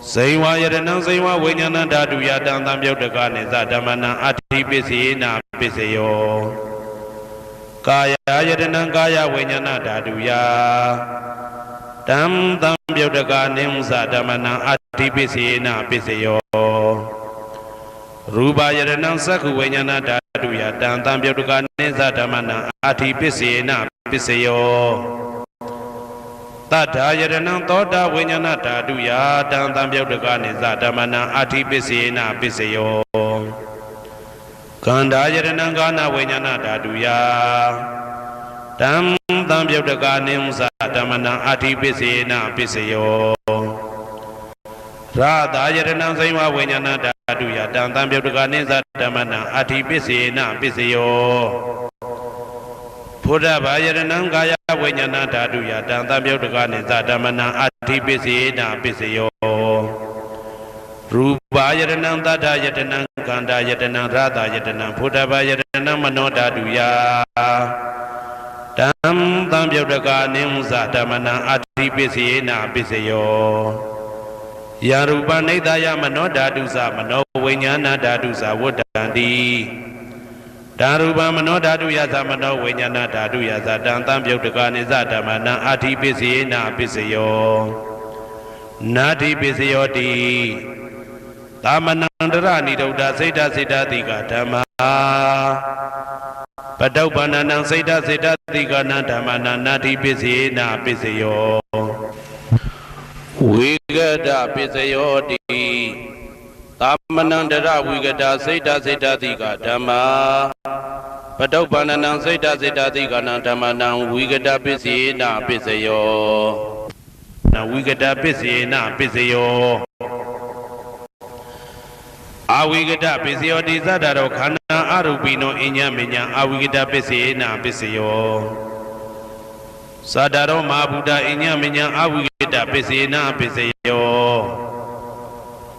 Seiwa Yaranam Seiwa Venyana Dhadu Yadam Tamyodagana Dhamana Adi Pesena Peseyo Kaya Yaranam Kaya Venyana Dhadu Yadam Tamyodagana Dhamana Adi Pesena Peseyo Rupa Yaranam Sakhu Venyana Dhadu Yadam Tamyodagana Dhamana Adi Pesena Peseyo Tadha Yaranam Toda Venyana Dhadu Yadam Tamyodagana Dhamana Adi Pesena Peseyo Kanda Yaranam Gana Venyana Dhadu Yadam Tamyodagana Dhamana Adi Pesena Peseyo Radha Yaranam Saiva Venyana Dhadu Yadam Tamyodagana Dhamana Adi Pesena Peseyo Buddha Yaranam Gaya Venyana Dhadu Yadam Tamyodagana Dhamana Adi Pesena Peseyo Rupa Yaranam Tadha Yaranam Kanda Yaranam Radha Yaranam Buddha Yaranam Mano Dhadu Yadam Tamyodagana Dhamana Adi Pesena Peseyo Yarupa Nidaya Mano Dhadu Sa Mano Venyana Dhadu Sa Vuddhanti ဓာရူပမနောဓာတုယသမနောဝိညာဏဓာတုယသတံတံပြုတ်တကာနိသဓမ္မနံအာတိပစ္စယေနပစ္စယောနာတိပစ္စယောတိသမနန္တရဏိဒုဒ္ဓစိတ်တစိတ္တတိကဓမ္မာပတုပ္ပန္နံစိတ်တစိတ္တတိကနံဓမ္မနာနာတိပစ္စယေနပစ္စယောဝိကတပစ္စယောတိသမနန္တရဝိကတစိတ်တစိတ္တတိကဓမ္မာပတုပ္ပန္နံစိတ်တစိတ္တတိကနံဓမ္မနံဝိကတပစ္စယေနပစ္စယောနဝိကတပစ္စယေနပစ္စယောအဝိကတပစ္စယောတိသတ္တရောခန္ဓာအရူပိနောအညမညအဝိကတပစ္စယေနပစ္စယောသတ္တရောမဟာဗုဒ္ဓအညမညအဝိကတပစ္စယေနပစ္စယော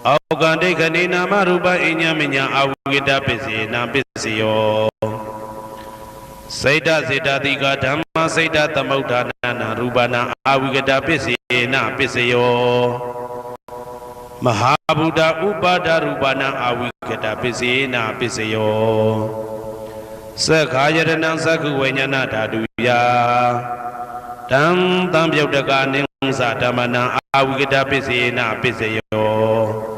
အောကန္တိခဏိနာမရူပအညမညအဝိကတပစ္စယေနပစ္စယောစိတ်တစေတတိကဓမ္မစိတ်တသမုဋ္ဌာနာရူပနာအဝိကတပစ္စယေနပစ္စယောမဟာဗုဒ္ဓဥပါဒရူပနာအဝိကတပစ္စယေနပစ္စယောသက္ခာယတနံသက္ခုဝိညာဏဓာတုယတံတံပြုတ်တကာနိသဓမ္မနံအဝိကတပစ္စယေနပစ္စယော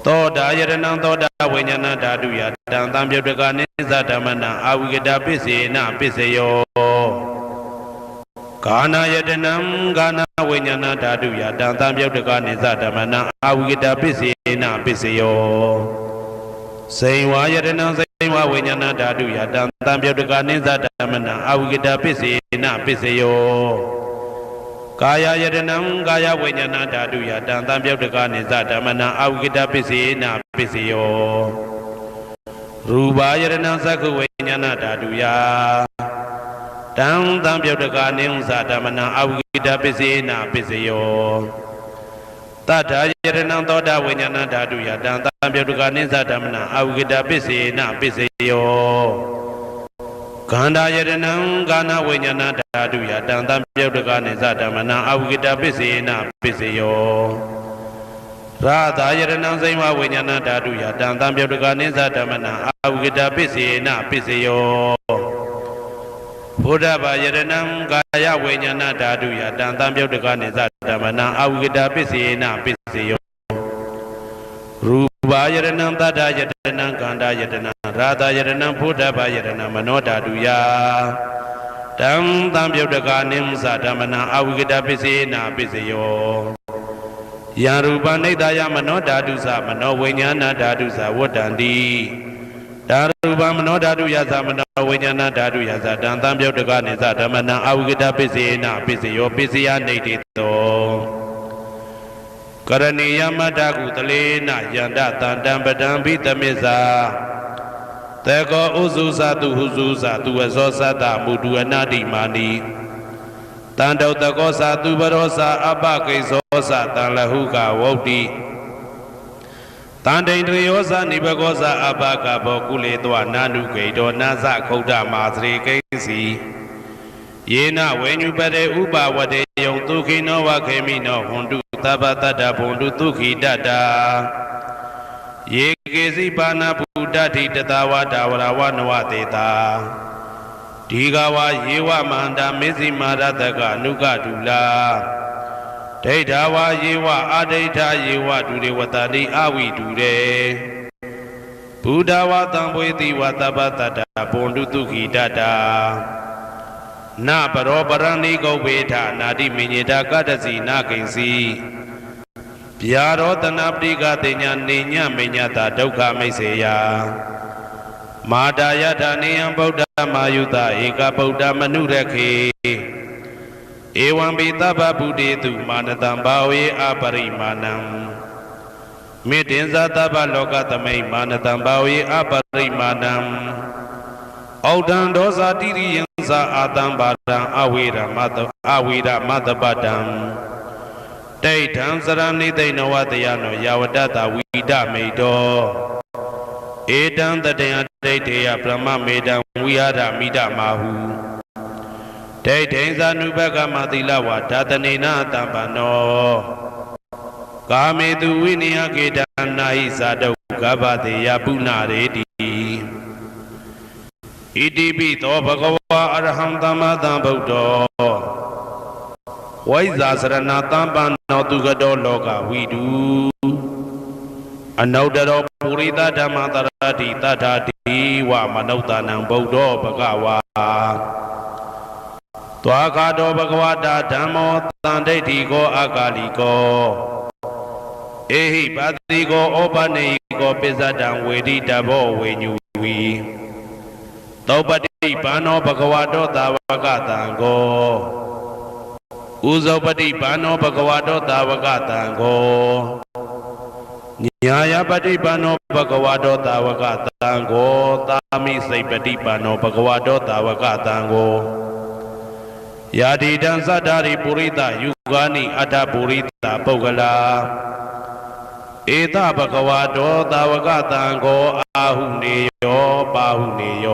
သောတာယတနံသောတာဝိညာဏဓာတုယတံတံပြုတ်တကာနိသဓမ္မနံအဝိကတပစ္စယေနပစ္စယောကာနာယတနံကာနာဝိညာဏဓာတုယတံတံပြုတ်တကာနိသဓမ္မနံအဝိကတပစ္စယေနပစ္စယောစေဝါယတနံစေဝါဝိညာဏဓာတုယတံတံပြုတ်တကာနိသဓမ္မနံအဝိကတပစ္စယေနပစ္စယောကာယယတနံကာယဝိညာဏဓာတုယတံတံပြုတ်တကာနိသဓမ္မနံအဝိကတပစ္စယေနပစ္စယောရူပယတနံသက္ခဝိညာဏဓာတုယတံတံပြုတ်တကာနိသဓမ္မနံအဝိကတပစ္စယေနပစ္စယောတတ္ထာယတနံသောတာဝိညာဏဓာတုယတံတံပြုတ်တကာနိသဓမ္မနံအဝိကတပစ္စယေနပစ္စယောခန္ဓာယတနံကာနဝိညာဏဓာတုယတံတံပြုတ်တကာနိသဓမ္မနံအဝိကတပစ္စယေနပစ္စယောရာသာယတနံစိမဝိညာဏဓာတုယတံတံပြုတ်တကာနိသဓမ္မနံအဝိကတပစ္စယေနပစ္စယောဘုဒ္ဓဘာယတနံကာယဝိညာဏဓာတုယတံတံပြုတ်တကာနိသဓမ္မနံအဝိကတပစ္စယေနပစ္စယောရူပယတနံတတ္တယတနံကန္တာယတနံရာသယတနံဘုဒ္ဓဘာယတနံမနောဓာတုယတံတံပြုတ်တကာနိသဓမ္မနံအဝိကတပစ္စယေနပစ္စယောယံရူပနိဒာယမနောဓာတုသမနောဝိညာဏဓာတုသဝတ္တန္တိဓာရူပမနောဓာတုယသမနောဝိညာဏဓာတုယသတံတံပြုတ်တကာနိသဓမ္မနံအဝိကတပစ္စယေနပစ္စယောပစ္စယနိတိတောကရဏီယမတ္တကုတလေနယန္တတန္တံပဒံဘိတမစ္ဆာတေကောဥစုသတုဟုစုသတုဝဇောသတ္တမုတုအနာတိမာနိတန္တုတကောသတုပရောသအပကိဇောသတံလဟုကဝုတ်တိတန္တိန်တယောသနိဘကောသအပကဘောကုလေတောနာနုဂိတောနာသခုဒ္ဓမာသရေကိစီယေနဝေညုပရေဥပဝတေယံဒုခိနောဝခေမိနောဟွန်တုသဗ္ဗတတ္တဘုံတုဒုခိတတ္တာယေကေစီပါဏဗုဒ္ဓတိတတဝါဒဝရဝနဝတေတာဒီဃဝယေဝမန္တာမေဇိမာရတကအနုကဒုလာဒိဋ္ဌဝါယေဝအဒိဋ္ဌယေဝဒုရေဝတတိအဝိဒုရေဘုဒ္ဓဝါတံဘွေတိဝသဗ္ဗတတ္တဘုံတုဒုခိတတ္တာနပရောပရဏိဂုဝေထနာတိမေညေတာကတ္တစီနာကိဉ္စီဗျာရောတနာပတိကတိညာနေညမေညတာဒုက္ခမိတ်စေယမာတာယထာနေယံဗုဒ္ဓမာယုတဧကဗုဒ္ဓမနုရခေဧဝံပိသဗ္ဗဗုတေတုမာနတံဘာဝေအပရိမာဏံမေတ္တင်္ဇသဗ္ဗလောကသမိမာနတံဘာဝေအပရိမာဏံဩဒံဒောဇာတိရိယံသာအာတံဘာဒံအဝေရမတပတံဒိဋ္ဌံစရဏိသိဏဝတယနောယဝတတဝိဒမေတောဧတံတတေယဒိဋ္ဌေယဗြဟ္မမေတံဝိဟာရမိဒမာဟုဒိဋ္ဌိဇာနုဘကမသီလဝါဓာတနေနတံပနောကာမေတုဝိနယကေတနာဟိဇာတုကဗ္ဗတေယပုဏ္ဏရေတိ ဣတိပိသောဘဂဝါအရဟံသမ္မာသမ္ဗုဒ္ဓောဝိဇာစရဏသမ္ပန္နောသူကတောလောကဝိတုအနုတ္တရောပုရိသဓမ္မတရတိတထာတိဝမနုဿာနံဗုဒ္ဓောဘဂဝါသွားခါတောဘဂဝတာဓမ္မောတန်ဒိဋ္ဌိကောအကာလိကောဧဟိပါတိကောဩပနေကောပိစ္ဆတံဝေဒိတဘောဝေညူဝီသောပတိဘာနောဘဂဝတောသာဝကတံကောဥဇောပတိဘာနောဘဂဝတောသာဝကတံကောညာယပတိဘာနောဘဂဝတောသာဝကတံကောသာမိစိတ်ပတိဘာနောဘဂဝတောသာဝကတံကောယာတိတံသတ္တာရိပုရိသယုဂာနိအတ္တပုရိသပုဂ္ဂလာဧတဘဂဝတောသာဝကတံကောအာဟုနေယောပါဟုနေယော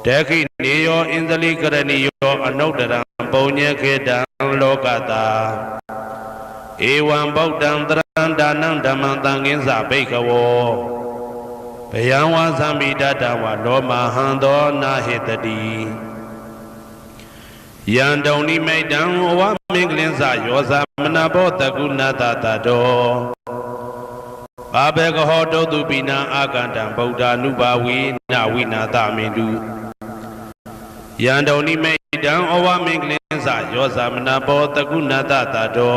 တေခိနေယောဣန္ဒလိကရဏီယောအနုတ္တရံပုံညေခေတံလောကတာဧဝံဗုဒ္ဓံတရံဒါနံဓမ္မံသံဃင်းစဘိက္ခဝောဘယံဝါသမိတတဝလောမဟံသောနာဟေတတိယံတုန်နိမိတံဝမင်္ဂလင်းစယောသမနဘောတကုဏတတတောဘာဘေကဟောတုတုပိနာအာကန္တံဗုဒ္ဓ ानु ဘာဝေနဝိနာသမင်တုယံတုန်နိမိတံဩဝမင်္ဂလင်းစယောသမနဘောတကုဏတတတော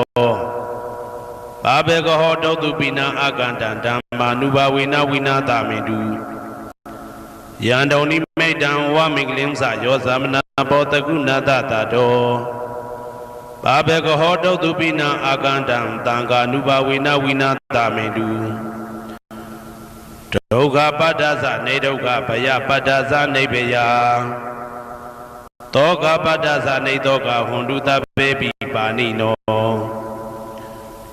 ဘာဘေကဟောတုတုပိနာအာကန္တံဓမ္မာနုဘာဝေနဝိနာသမင်တုယံတုန်နိမိတံဝမင်္ဂလင်းစယောသမနဘောတကုဏတတတောဘာဘေကဟောတုတုပိနာအာကန္တံတံဃာနုဘာဝေနဝိနာသမင်တုဒုက္ခပတ္တသနေဒုက္ခဘယပတ္တသနေဘယတောကပတ္တသနေတောကဟွန်တုတပေပိပါဏိနော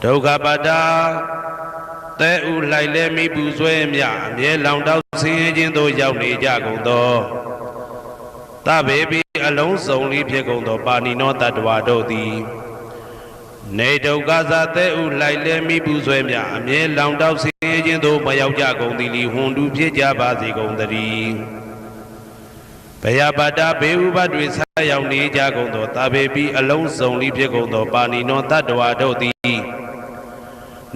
ဒုက္ခပတ္တတဲဥလိုက်လဲမိပူဆွဲမြအမြဲလောင်တောက်ဆင်းရဲခြင်းသို့ရောက်နေကြကုန်သောတပေပိအလုံးစုံလေးဖြစ်ကုန်သောပါဏိနောတတ္တဝါတို့သည်နေဒုက္ခသတဲဥလိုက်လဲမိပူဆွဲမြအမြဲလောင်တောက်ဆင်းရဲခြင်းသို့မရောက်ကြကုန်သည်လီဟွန်တုဖြစ်ကြပါစေကုန်သတည်းဘယပတ္တဘေဥပတွေဆက်ရောက်နေကြကုန်သောတပေပိအလုံးစုံလေးဖြစ်ကုန်သောပါဏိနောတတ္တဝါတို့သည်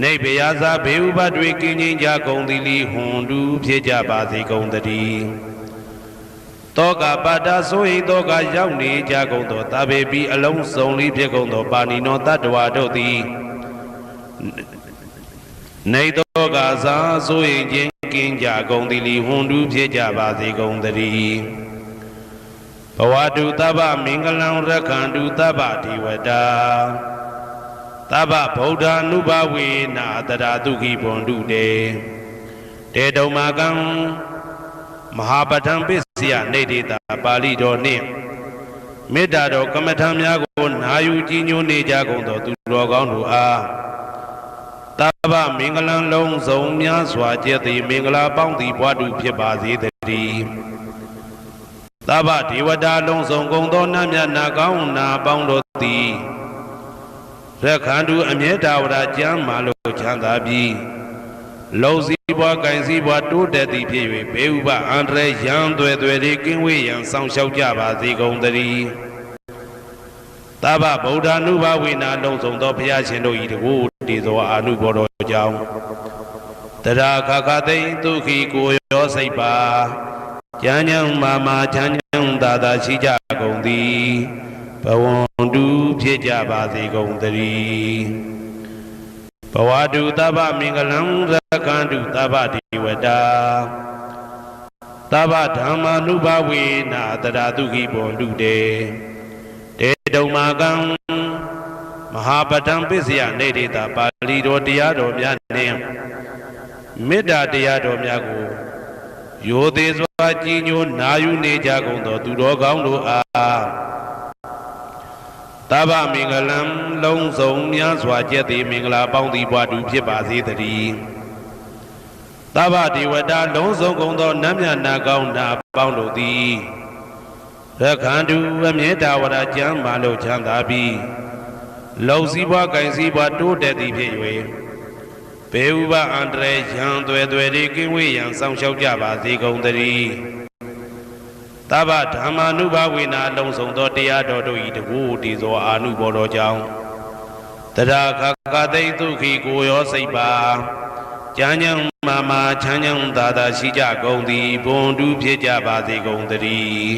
နေဘယသာဘေဥပတွေကင်းခြင်းကြကုန်သည်လီဟွန်တုဖြစ်ကြပါစေကုန်သတည်းတောကပတ္တဆိုဟိတောကရောက်နေကြကုန်သောတပေပိအလုံးစုံလေးဖြစ်ကုန်သောပါဏိနောတတ္တဝါတို့သည်နေတောကသာဆိုရင်ခြင်းကင်းကြကုန်သည်လီဟွန်တုဖြစ်ကြပါစေကုန်သတည်းဘဝတုတဗ္ဗမင်္ဂလံရက္ခန္တုတဗ္ဗဒေဝတာတဗ္ဗဗုဒ္ဓ ानु ဘာဝေနာတရာတုခိဘွန်တုတေတေတုံမာကံမဟာပဋ္ဌံပစ္စယနေတိတာပါဠိတော်နှင့်မေတ္တာတော်ကမ္မထံများကိုနာယူကြည်ညိုနေကြကုန်သောသူတော်ကောင်းတို့အားတဗ္ဗမင်္ဂလံလုံးစုံများစွာကျက်သည်မင်္ဂလာပေါင်းသည်ဘွားတုဖြစ်ပါစေတည်းတဗ္ဗဒေဝတာလုံးစုံကုန်သောနတ်မြတ်နာကောင်းနာပေါင်းတို့သည်ရက္ခန္တုအမြဲတဝရကျမ်းမာလို့ချမ်းသာပြီးလုံစည်းပွားကင်စည်းပွားတိုးတက်သည်ဖြစ်၍ဘေဥပအန္တရာယ်ရန်သွဲသွဲတွေကင်းဝေးရန်ဆောင်ရှောက်ကြပါစေကုန်သတည်းတဗ္ဗဗုဒ္ဓ ानु ဘာဝေနာလုံးစုံသောဘုရားရှင်တို့၏တကူတည်သောအာနုဘောတော်ကြောင့်တရာခခသိမ့်ဒုက္ခိကိုရောစိတ်ပါဉာဏ်ဉာဏ်မာချမ်းချမ်းသာသာရှိကြကုန်သည်ဘဝန္တုဖြစ်ကြပါစေကုန်သတည်းဘဝတုတဗ္ဗမင်္ဂလံရက္ခန္တုတဗ္ဗဒေဝတာတဗ္ဗဓမ္မာနုဘာဝေနာတရာတုခိဘွန်တုတေတေတုံမာကံမဟာပဋ္ဌံပစ္စယနေတိတာပါဠိတော်တရားတော်များနှင့်မေတ္တာတရားတော်များကိုရိုသေစွာကြည်ညိုနာယူနေကြကုန်သောသူတော်ကောင်းတို့အားတဗ္ဗမင်္ဂလံလုံးစုံများစွာကျက်သည်မင်္ဂလာပေါင်းသည်ဘွားတုဖြစ်ပါစေတည်းတဗ္ဗဒေဝတာလုံးစုံကုန်သောနတ်မြတ်နာကောင်းနာပေါင်းတို့သည်ရက္ခန္တုအမြဲတဝရကျမ်းမာလို့ချမ်းသာပြီးလုံစည်းပွားကင်စည်းပွားတိုးတက်သည်ဖြစ်၍ဘေဥပအန္တရာယ်ရန်သွဲသွဲတွေကင်းဝေးရန်ဆောင်ရှောက်ကြပါစေကုန်သတည်း သဗ္ဗဓမ္မာနုဘဝေနာလုံးစုံသောတရားတော်တို့ဤတကူတည်သောအာနုဘော်တော်ကြောင့်တရာခကတိဒုက္ခိကိုရောစိတ်ပါကျမ်းညံမာမာချမ်းညံသာသာရှိကြကုန်သည်ဘွန်တူဖြစ်ကြပါစေကုန်သတည်း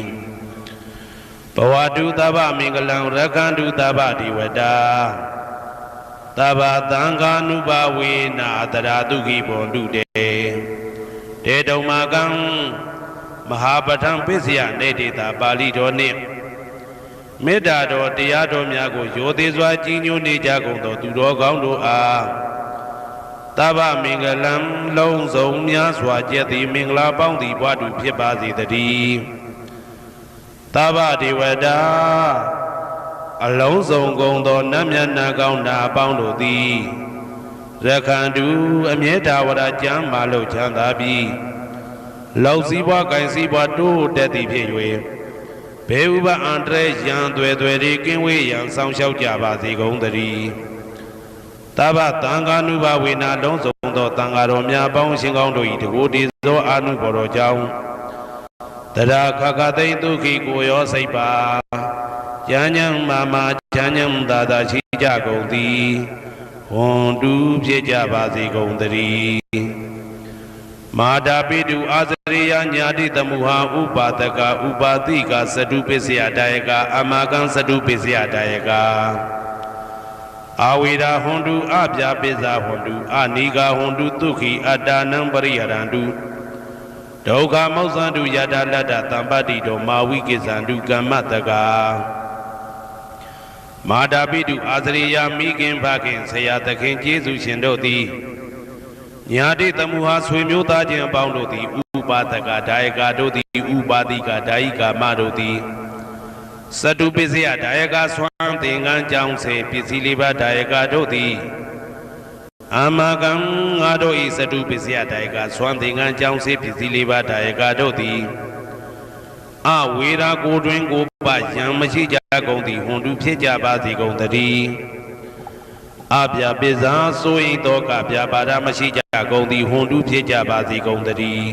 ဘဝတုသဗ္ဗမင်္ဂလံရက္ခန္တုသဗ္ဗဒေဝတာသဗ္ဗသံဃာနုဘဝေနာတရာဒုက္ခိဘွန်တုတေတုံမာကံမဟာပဋ္ဌံပစ္စယနေတေတာပါဠိတော်နှင့်မေတ္တာတော်တရားတော်များကိုရိုသေစွာကြီးညိုနေကြကုန်သောသူတော်ကောင်းတို့အားသဗ္ဗမင်္ဂလံလုံးစုံများစွာကျက်သည်မင်္ဂလာပေါင်းသည်ဘွားတူဖြစ်ပါစေတည်းသဗ္ဗဒေဝတာအလုံးစုံကုန်သောနတ်မြတ်နာကောင်းနာအပေါင်းတို့သည်ရက္ခန္တုအမြဲတဝရကျမ်းမာလို့ချမ်းသာပြီးလောက်စည်းပွားကိုင်စည်းပွားတိုးတက်သည်ဖြစ်၍ဘေဥပအန္တရာယ်ရန်သွယ်သွယ်တွေကင်းဝေးရန်ဆောင်လျှောက်ကြပါစေကုန်သတည်းသဗ္ဗသံဃာနုဘဝေနာလုံးစုံသောသံဃာတော်များပေါင်းရှင်ကောင်းတို့၏တကူတည်သောအာနုဘော်တော်ကြောင့်တရာခကသိဒုက္ခိကိုရောစိတ်ပါဉာဏ်ဉာဏ်မာမာဉာဏ်ဉာဏ်သာသာရှိကြကုန်သည်ဝွန်တူဖြစ်ကြပါစေကုန်သတည်းမာတာပိတုအာဇရိယညာတိတမုဟာဥပါဒကဥပါတိကသတုပစ္စယဒါယကအမကံသတုပစ္စယဒါယကအာဝေရာဟွန်တုအပြာပိဇာဟွန်တုအနိဂါဟွန်တုဒုက္ခိအတ္တနံပရိဟရန္တုဒုက္ခမောဇန္တုယတာလတ္တတံပတ္တိတောမာဝိကိဇန္တုကမ္မတကမာတာပိတုအာဇရိယမိခင်ဖခင်ဆရာသခင်ကျေးဇူးရှင်တို့သည်ညာတိတမုဟာဆွေမျိုးသားချင်းအပေါင်းတို့သည်ဥပါဒကဒါယကတို့သည်ဥပါတိကဒါယိကာမတို့သည်သတုပစ္စယဒါယကဆွမ်းသင်္ကန်းကြောင်းစေပစ္စည်းလေးပါးဒါယကတို့သည်အာမကံငါတို့ဤသတုပစ္စယဒါယကဆွမ်းသင်္ကန်းကြောင်းစေပစ္စည်းလေးပါးဒါယကတို့သည်အဝေရာကိုတွင်ကိုပယံမရှိကြကုန်သည်ဟွန်တုဖြစ်ကြပါစေကုန်သတည်းအပြာပိဇာဆိုရင်တော့ကပြာပါဒမရှိကြကုန်သည်ဟွန်တုဖြစ်ကြပါစေကုန်သတည်း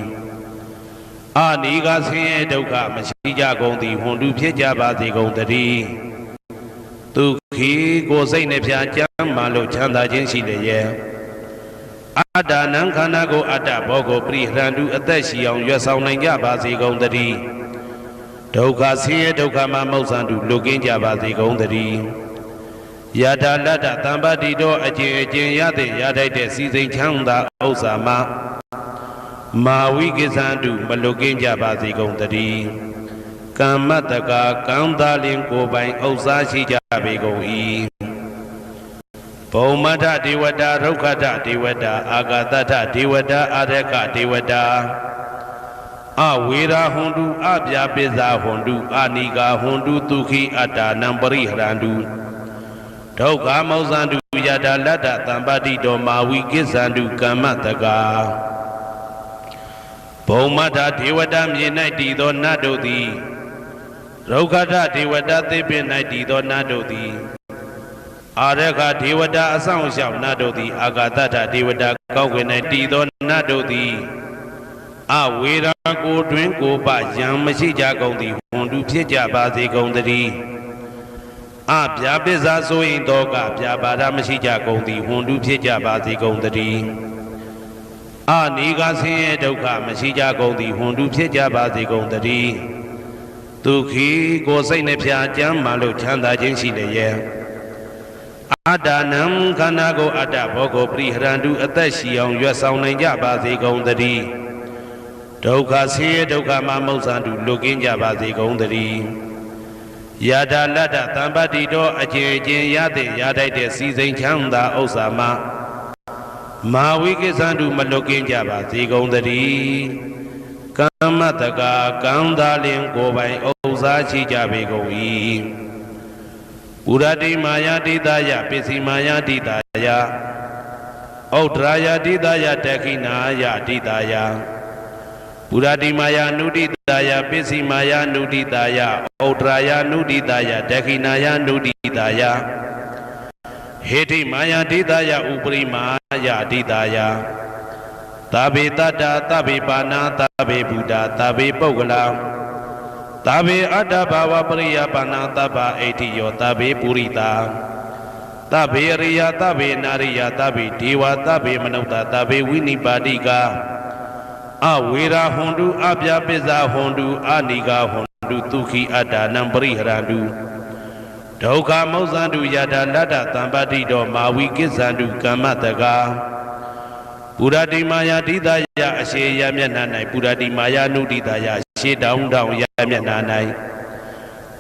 အနိဂဆင်းရဲဒုက္ခမရှိကြကုန်သည်ဟွန်တုဖြစ်ကြပါစေကုန်သတည်းဒုက္ခိကိုစိတ်နှပြကြမ်းမှလို့ချမ်းသာခြင်းရှိလျက်အတ္တနံခန္ဓာကိုအတ္တဘောကိုပရိဟရန္တုအသက်ရှိအောင်ရွတ်ဆောင်နိုင်ကြပါစေကုန်သတည်းဒုက္ခဆင်းရဲဒုက္ခမှမောဇန္တုလွတ်ကင်းကြပါစေကုန်သတည်းယထာလတ္တတံပတ္တိတောအကျင့်အကျင့်ရတဲ့ရထိုက်တဲ့စီစိန်ချမ်းသာဥစ္စာမှမာဝိကိဇန္တုမလွတ်ကင်းကြပါစေကုန်သတည်းကမ္မတကကံသာလင်ကိုယ်ပိုင်ဥစ္စာရှိကြပေကုန်၏ဘုံမထဒေဝတာရုက္ခထဒေဝတာအာဂတထဒေဝတာအာရကဒေဝတာအဝေရာဟွန်တုအပြာပိဇာဟွန်တုအနိဂါဟွန်တုဒုက္ခိအတ္တနံပရိဟရန္တုဒုက္ခမောဇန္တုယတာလတ္တတံပတ္တိတောမာဝိကိဇန္တုကမ္မတကဘုံမထဒေဝတာမြေ၌တည်သောနတ်တို့သည်ရုက္ခထဒေဝတာသေပင်၌တည်သောနတ်တို့သည်အာရခဒေဝတာအဆောင်ရှောက်နတ်တို့သည်အာဂတထဒေဝတာကောက်ွယ်၌တည်သောနတ်တို့သည်အဝေရာကိုတွင်ကိုပယံမရှိကြကုန်သည်ဟွန်တုဖြစ်ကြပါစေကုန်သတည်းအပြာပိဇာဆိုရင်တော့ကပြာပါဒမရှိကြကုန်သည်ဟွန်တုဖြစ်ကြပါစေကုန်သတည်းအနိဂဆင်းရဲဒုက္ခမရှိကြကုန်သည်ဟွန်တုဖြစ်ကြပါစေကုန်သတည်းဒုက္ခိကိုစိတ်နှပြကြမ်းမှလို့ချမ်းသာခြင်းရှိလျက်အတ္တနံခန္ဓာကိုအတ္တဘောကိုပရိဟရန္တုအသက်ရှိအောင်ရွတ်ဆောင်နိုင်ကြပါစေကုန်သတည်းဒုက္ခဆင်းရဲဒုက္ခမှမောဇန္တုလွတ်ကင်းကြပါစေကုန်သတည်းယထာလတ္တတံပတ္တိတောအကျင့်အကျင့်ရတဲ့ရထိုက်တဲ့စီစိန်ချမ်းသာဥစ္စာမှမာဝိကိဇန္တုမလွတ်ကင်းကြပါစေကုန်သတည်းကမ္မတကကံသာလင်ကိုယ်ပိုင်ဥစ္စာရှိကြပေကုန်၏ပုရတိမာယာတိတယပစ္စည်းမာယာတိတယဩဒရာယတိတယတခိနာယတိတယပုရတိမာယာနုတိတယပစ္စည်းမာယာနုတိတယဩဒရာယနုတိတယတခိနာယနုတိတယဟေတိမာယာတိတယဥပရိမာယာတိတယသဗ္ဗေတတ္တသဗ္ဗေပါဏသဗ္ဗေဘုဒ္ဓသဗ္ဗေပုဂ္ဂလ တာဘေအတ္တဘာဝပရိယပါဏသဗ္ဗအိဋ္ဌိယောတာဘေပုရိတာသဗ္ဗေရိယသဗ္ဗေနာရိယသဗ္ဗေဒေဝသဗ္ဗေမနုဿသဗ္ဗေဝိနိပါတိကအဝေရာဟွန်တုအပြာပိဇာဟွန်တုအနိဂဟွန်တုဒုက္ခိအတ္တနံပရိဟရန္တုဒုက္ခမောဇ္ဇန္တုယတာလတ္တသံပတ္တိတောမာဝိကိစ္ဆန္တုကမ္မတကာပုရတိမာယာတိတယအရှိယမျက်နှာ၌ပုရတိမာယာနုတိတယရှေတောင်းတောင်းယမျက်နှာ၌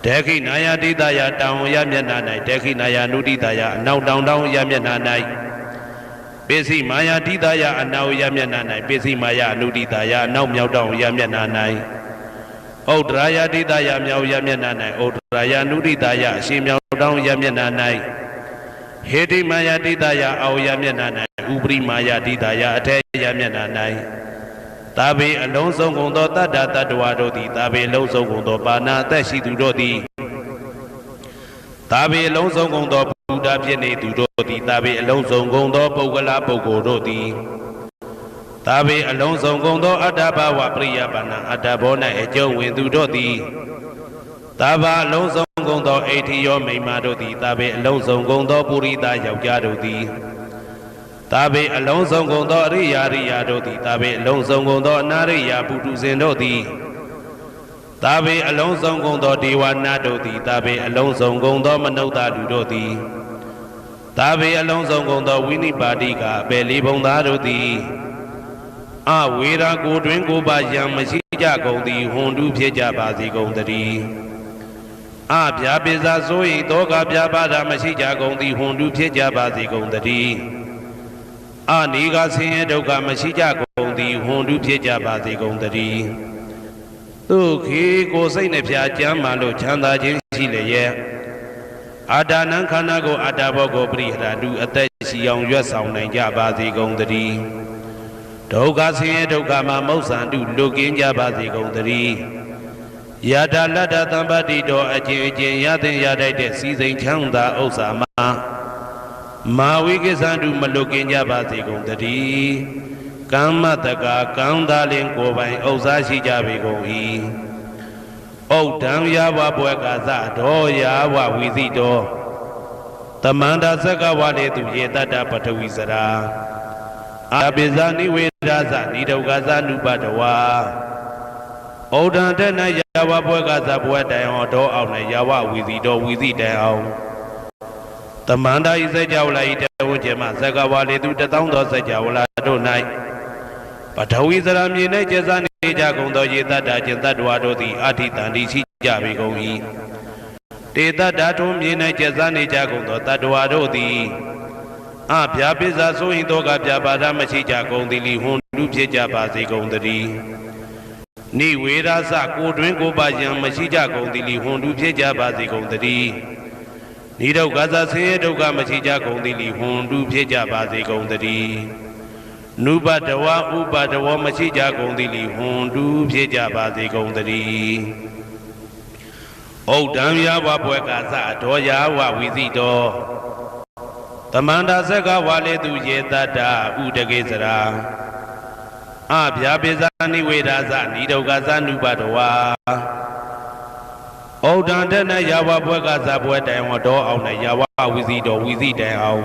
တေခိနာယာတိတယတောင်းယမျက်နှာ၌တေခိနာယာနုတိတယအနောက်တောင်းတောင်းယမျက်နှာ၌ပိစိမာယာတိတယအနောက်ယမျက်နှာ၌ပိစိမာယာအနုတိတယအနောက်မြောက်တောင်းယမျက်နှာ၌ဩဒရာယာတိတယမြောက်ယမျက်နှာ၌ဩဒရာယာနုတိတယအရှိမြောက်တောင်းယမျက်နှာ၌ဟေတိမာယာတိတယအောယမျက်နှာ၌ဥပရိမာယာတိတယအထေယမျက်နှာ၌သာဘေအလုံးစုံကုန်သောတတ္တတတ္တဝါတို့သည်သာဘေအလုံးစုံကုန်သောပါဏာအသက်ရှိသူတို့သည်သာဘေအလုံးစုံကုန်သောဘုဒ္ဓဖြစ်နေသူတို့သည်သာဘေအလုံးစုံကုန်သောပုဂ္ဂလပုဂ္ဂိုလ်တို့သည်သာဘေအလုံးစုံကုန်သောအတ္တဘာဝပရိယပါဏာအတ္တဘော၌အကျုံးဝင်သူတို့သည်သာဘာအလုံးစုံကုန်သောအိဋ္ဌိယောမိမ္မာတို့သည်သာဘေအလုံးစုံကုန်သောပုရိသယောက်ျားတို့သည်သာဘေအလုံးစုံကုန်သောအရိယာရိယာတို့သည်သာဘေအလုံးစုံကုန်သောအနာရိယာပုထုဇဉ်တို့သည်သာဘေအလုံးစုံကုန်သောဒေဝနာတို့သည်သာဘေအလုံးစုံကုန်သောမနုဿလူတို့သည်သာဘေအလုံးစုံကုန်သောဝိနိပါတိကအပေလေးဘုံသားတို့သည်အဝေရာကိုတွင်ကိုပါယံမရှိကြကုန်သည်ဟွန်တုဖြစ်ကြပါစေကုန်တည်းအဗျာပိဇာဆို၏တောကဗျာပါဒမရှိကြကုန်သည်ဟွန်တုဖြစ်ကြပါစေကုန်တည်းအနိဂဆင်းရဲဒုက္ခမရှိကြကုန်သည်ဟွန်တုဖြစ်ကြပါစေကုန်တည်းသူခေကိုစိတ်နှဖျားကြမ်းမှလို့ချမ်းသာခြင်းရှိလျက်အာတာနံခန္ဓာကိုအာတာဘောကိုပရိဟရတုအသက်ရှိအောင်ရွတ်ဆောင်နိုင်ကြပါစေကုန်တည်းဒုက္ခဆင်းရဲဒုက္ခမှာမௌဆန္တုလွတ်ကင်းကြပါစေကုန်တည်းယတာလတ္တသံပတ္တိတောအကျဉ်အကျဉ်ရသင်ရတတ်တဲ့စီစိန်ချမ်းသာဥစ္စာမှာမာဝိကိစ္ဆန္တုမလွတ်ကင်းကြပါစေကုန်တည်းကမ္မတကာကံသာလင်ကိုယ်ပိုင်ဥစ္စာရှိကြပေကုန်၏ဩဒံယာဝဘွယ်ကာသဒောယာဝဝိသိတောတမန္တာသက္ကဝလေသူယေတတ္တပထဝီစရာအာပိဇာနိဝေဒာသနိဒုက္ခသနုပတဝါဩဒံတနယာဝဘွယ်ကာသဘွယ်တိုင်အောင်ဒောအောင်၌ယာဝဝိသိတောဝိသိတိုင်အောင်တမန္တာဤစကြဝဠာဤတဝဉ္ဇေမသက္ကဝလေသူတသောသောစကြဝဠာတို့၌ပထဝီစရာမြေ၌ကျက်စားနေကြကုန်သောယေတ္တကျင်တ္တဝါတို့သည်အာထိတန်တိရှိကြပေကုန်၏တေတ္တထုံးမြေ၌ကျက်စားနေကြကုန်သောတတ္တဝါတို့သည်အဗျာပိဇာဆိုရင်တော့ကဗျာပါဒမရှိကြကုန်သည်လီဟွန်တုဖြစ်ကြပါစေကုန်တည်းနိဝေရသကိုတွင်ကိုပါယံမရှိကြကုန်သည်လီဟွန်တုဖြစ်ကြပါစေကုန်တည်းနိဒုက္ခသဆင်းရဲဒုက္ခမရှိကြကုန်သည်လီဟွန်တုဖြစ်ကြပါစေကုန်တည်းနုပတဝဥပတဝမရှိကြကုန်သည်လီဟွန်တုဖြစ်ကြပါစေကုန်တည်းဩဒံယာဝဘွယ်ကာသဒောယာဝဝိသိတောတမန္တာသက္ကဝါလေသူယေတတ္တဥဒကေစရာအဗျာပိဇာနိဝေဒာသနိဒုက္ခသနုပတဝါဩဒံတနယာဝဘွယ်ကာသဘွယ်တိုင်ဟောဒောအောင်၌ယာဝဝိသိတောဝိသိတိုင်အောင်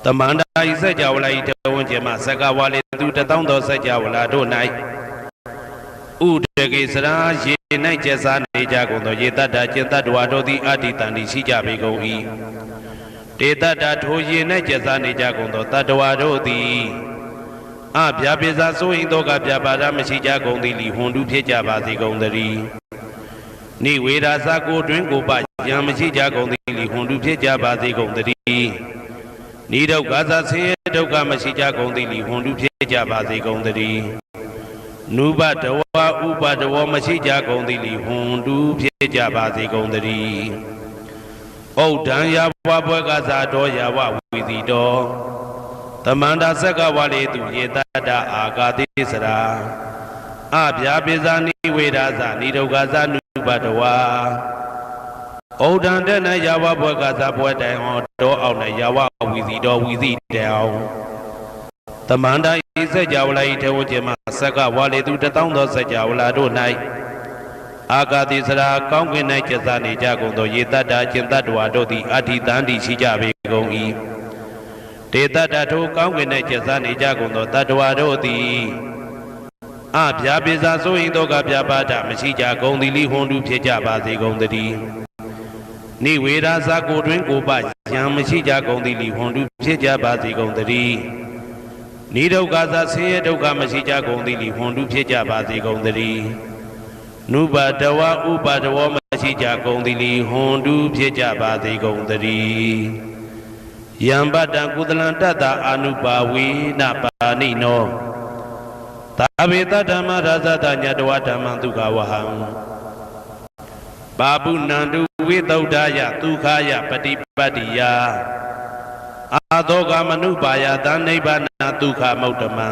တမန္တာဤစကြဝဠာဤတဝဉ္ဇေမသက္ကဝါလေသူတသောသောစကြဝဠာတို့၌ဥဒကေစရာရေ၌ကျက်စားနေကြကုန်သောယေတ္တကျင်တ္တဝါတို့သည်အာတိတန်တိရှိကြပေကုန်၏တေတ္တထိုရေ၌ကျက်စားနေကြကုန်သောတတ္တဝါတို့သည်အဗျာပိဇာဆိုရင်တော့ကဗျာပါဒမရှိကြကုန်သည်လီဟွန်တုဖြစ်ကြပါစေကုန်တည်းနိဝေဒာသကိုတွင်ကိုပယံမရှိကြကုန်သည်လီဟွန်တုဖြစ်ကြပါစေကုန်တည်းနိဒုက္ခသဆင်းရဲဒုက္ခမရှိကြကုန်သည်လီဟွန်တုဖြစ်ကြပါစေကုန်တည်းနုပတဝဥပတဝမရှိကြကုန်သည်လီဟွန်တုဖြစ်ကြပါစေကုန်တည်းဩဒံယာဝဘွယ်ကာသဒောယာဝဝိသိတောတမန္တာသက္ကဝါလေသူယေတတ္တအာဂါတိစရာအဗျာပိဇာနိဝေဒာသနိဒုက္ခသနုပတဝါဩဒံတနယာဝဘွယ်ကာသဘွယ်တိုင်ဟောဒောအောင်၌ယာဝဝိသိတောဝိသိတိုင်အောင်တမန္တာဤစကြဝဠာဤထေဝဉ္ဇေမသက္ကဝါလေသူတသောသောစကြဝဠာတို့၌ အာဂတိစရာကောင်းကင်၌ကျဆနေကြကုန်သောယေတ္တအချင်းတတ္တဝါတို့သည်အဋ္ဌိတန်တိရှိကြပေကုန်၏ဒေတ္တထိုကောင်းကင်၌ကျဆနေကြကုန်သောတတ္တဝါတို့သည်အဗျာပိစာဆိုရင်တော့ကဗျာပါဒမရှိကြကုန်သည်လိဟွန်တုဖြစ်ကြပါစေကုန်တည်းနိဝေဒသာကိုတွင်ကိုပယံမရှိကြကုန်သည်လိဟွန်တုဖြစ်ကြပါစေကုန်တည်းနိဒုက္ခသာဆင်းရဲဒုက္ခမရှိကြကုန်သည်လိဟွန်တုဖြစ်ကြပါစေကုန်တည်းနုပါတဝဥပါတဝမရှိကြကုန်သည်လိဟွန်တုဖြစ်ကြပါစေကုန်တည်းယံပတံကုသလံတတ္တအာနုပါဝေနပါဏိနောသာဝေတဓမ္မရာဇတညတဝဓမ္မဒုက္ခဝဟံပါပုဏ္ဏတုဝိသုဒ္ဓယဒုက္ခယပฏิပတ္တိယအာသောကမနုပါယသနိဗ္ဗာန်ဒုက္ခမௌတ္တမံ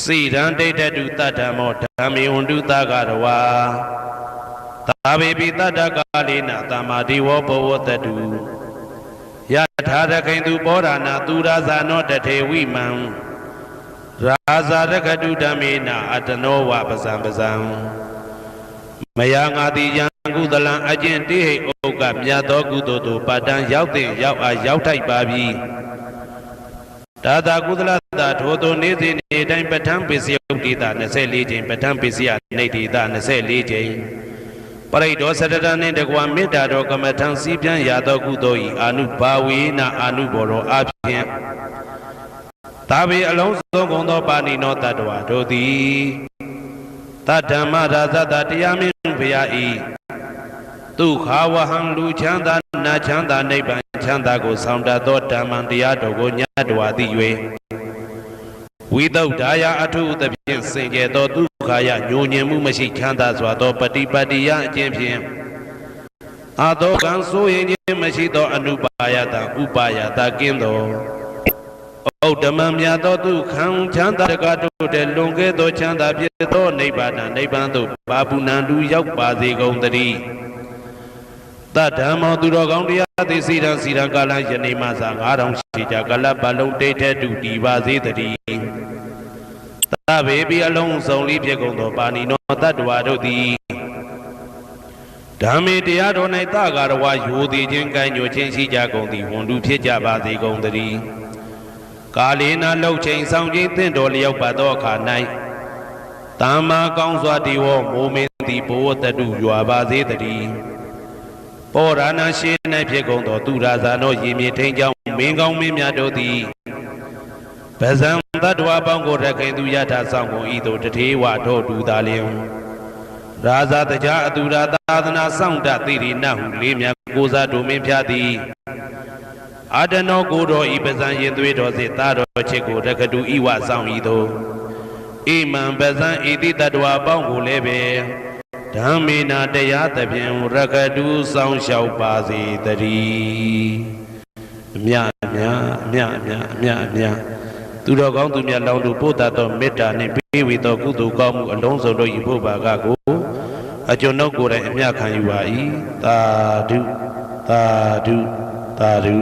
စိရံဒိဋ္ဌတုတတ္တမောဓမ္မေဝန္တုသကရဝါသာဝေပိတတ္တကာလေနသမ္မာဒေဝဘဝတတုယထာရခိန်သူပောဓာနာသူရာဇာနောတထေဝိမံရာဇာရကတုဓမ္မေနအတနောဝပဇံပဇံမယငါတိယံကုသလံအကျင့်တိဟိဩကမြတ်သောကုသိုလ်တို့ပါတံရောက်တဲ့ရောက်အားရောက်ထိုက်ပါပြီဒါသာကုသလတာထိုသို့နေ့စဉ်နေ့တိုင်းပဋ္ဌာန်းပစ္စယုတ်တိတာ24ချိန်ပဋ္ဌာန်းပစ္စယနေတိတာ24ချိန်ပရိဒောစတတနှင့်တကွာမေတ္တာတော်ကမ္မထံစီးပြန်ရသောကုသိုလ်ဤအာနုဘာဝေနအာနုဘောရောအဖြင့်သာဝေအလုံးစုံကုန်သောပါဏိနောတတ္တဝါတို့သည်တဓမ္မရာဇတတရားမင်းဘုရားဤဒုက္ခဝဟံလူချမ်းသာနာချမ်းသာနိဗ္ဗာန်ချမ်းသာကိုဆောင်တတ်သောဓမ္မံတရားတော်ကိုညတ်တော်သည်၍ဝိသုဒ္ဓယအထုသဖြင့်စင်ကြယ်သောဒုက္ခယညိုညင်မှုမရှိချမ်းသာစွာသောပฏิပတ္တိယအကျင့်ဖြင့်အာသောကံဆိုရင်ခြင်းမရှိသောအနုပါယတဥပါယတကင်းသောဩဓမ္မမြတ်သောဒုက္ခံချမ်းသာတကတို့တဲ့လွန်ကဲသောချမ်းသာဖြစ်သောနိဗ္ဗာန်နိဗ္ဗာန်သို့ပါပုဏ္ဏတုရောက်ပါစေကုန်သတည်းတဓမ္မောသူတော်ကောင်းတရားသိစီရန်စီရန်ကာလယနေ့မှစ9000ရှိကြကလပ်ပတ်လုံးတိတ်ထဲတူတည်ပါစေတည်းသဗ္ဗေပိအလုံးစုံလေးဖြစ်ကုန်သောပါဏိနောတတ္တဝါတို့သည်ဓမ္မေတရားတော်၌သကာရဝယိုသည်ခြင်းကံညွှခြင်းရှိကြကုန်သည်ဝန်တုဖြစ်ကြပါစေကုန်သတည်းကာလေနာလှုပ်ချိန်ဆောင်ခြင်းသင့်တော်လျောက်ပါသောအခါ၌တာမာကောင်းစွာဒီဝမိုးမင်းသည်ဘဝတတုရွာပါစေတည်းပောရဏရှိ၌ဖြစ်ကုန်သောသူရာဇာနောရေမြေထိန်ကြောင့်မင်းကောင်းမင်းများတို့သည်ဗဇံတတ္တဝါပေါင်းကိုရခင်သူယထာဆောင်ကုန်ဤသို့တထေဝထို့တူသာလျင်ရာဇာတကြားအတူရာသာသနာဆောင်တသိရိနဟုလေးမြတ်ကိုစားတို့မင်းဖြာသည်အာတနောကိုတော်ဤပဇံရင်သွေးတော်စေသားတော်ချစ်ကိုရခတုဤဝဆောင်ဤသို့ဣမံပဇံဤတိတတ္တဝါပေါင်းကိုလည်းပဲဓမ္မေနာတရားသဖြင့်ရခတုဆောင်လျှောက်ပါစေတည်းအမြအမြအမြအမြအမြအမြသူတော်ကောင်းသူမြတ်လောင်းတို့ပို့တတ်သောမေတ္တာနှင့်ပေးဝေသောကုသိုလ်ကောင်းမှုအလုံးစုံတို့ဤဖို့ပါကကိုအကျွန်ုပ်ကိုယ်တိုင်အမြခံယူပါ၏သာဓုသာဓုသာဓု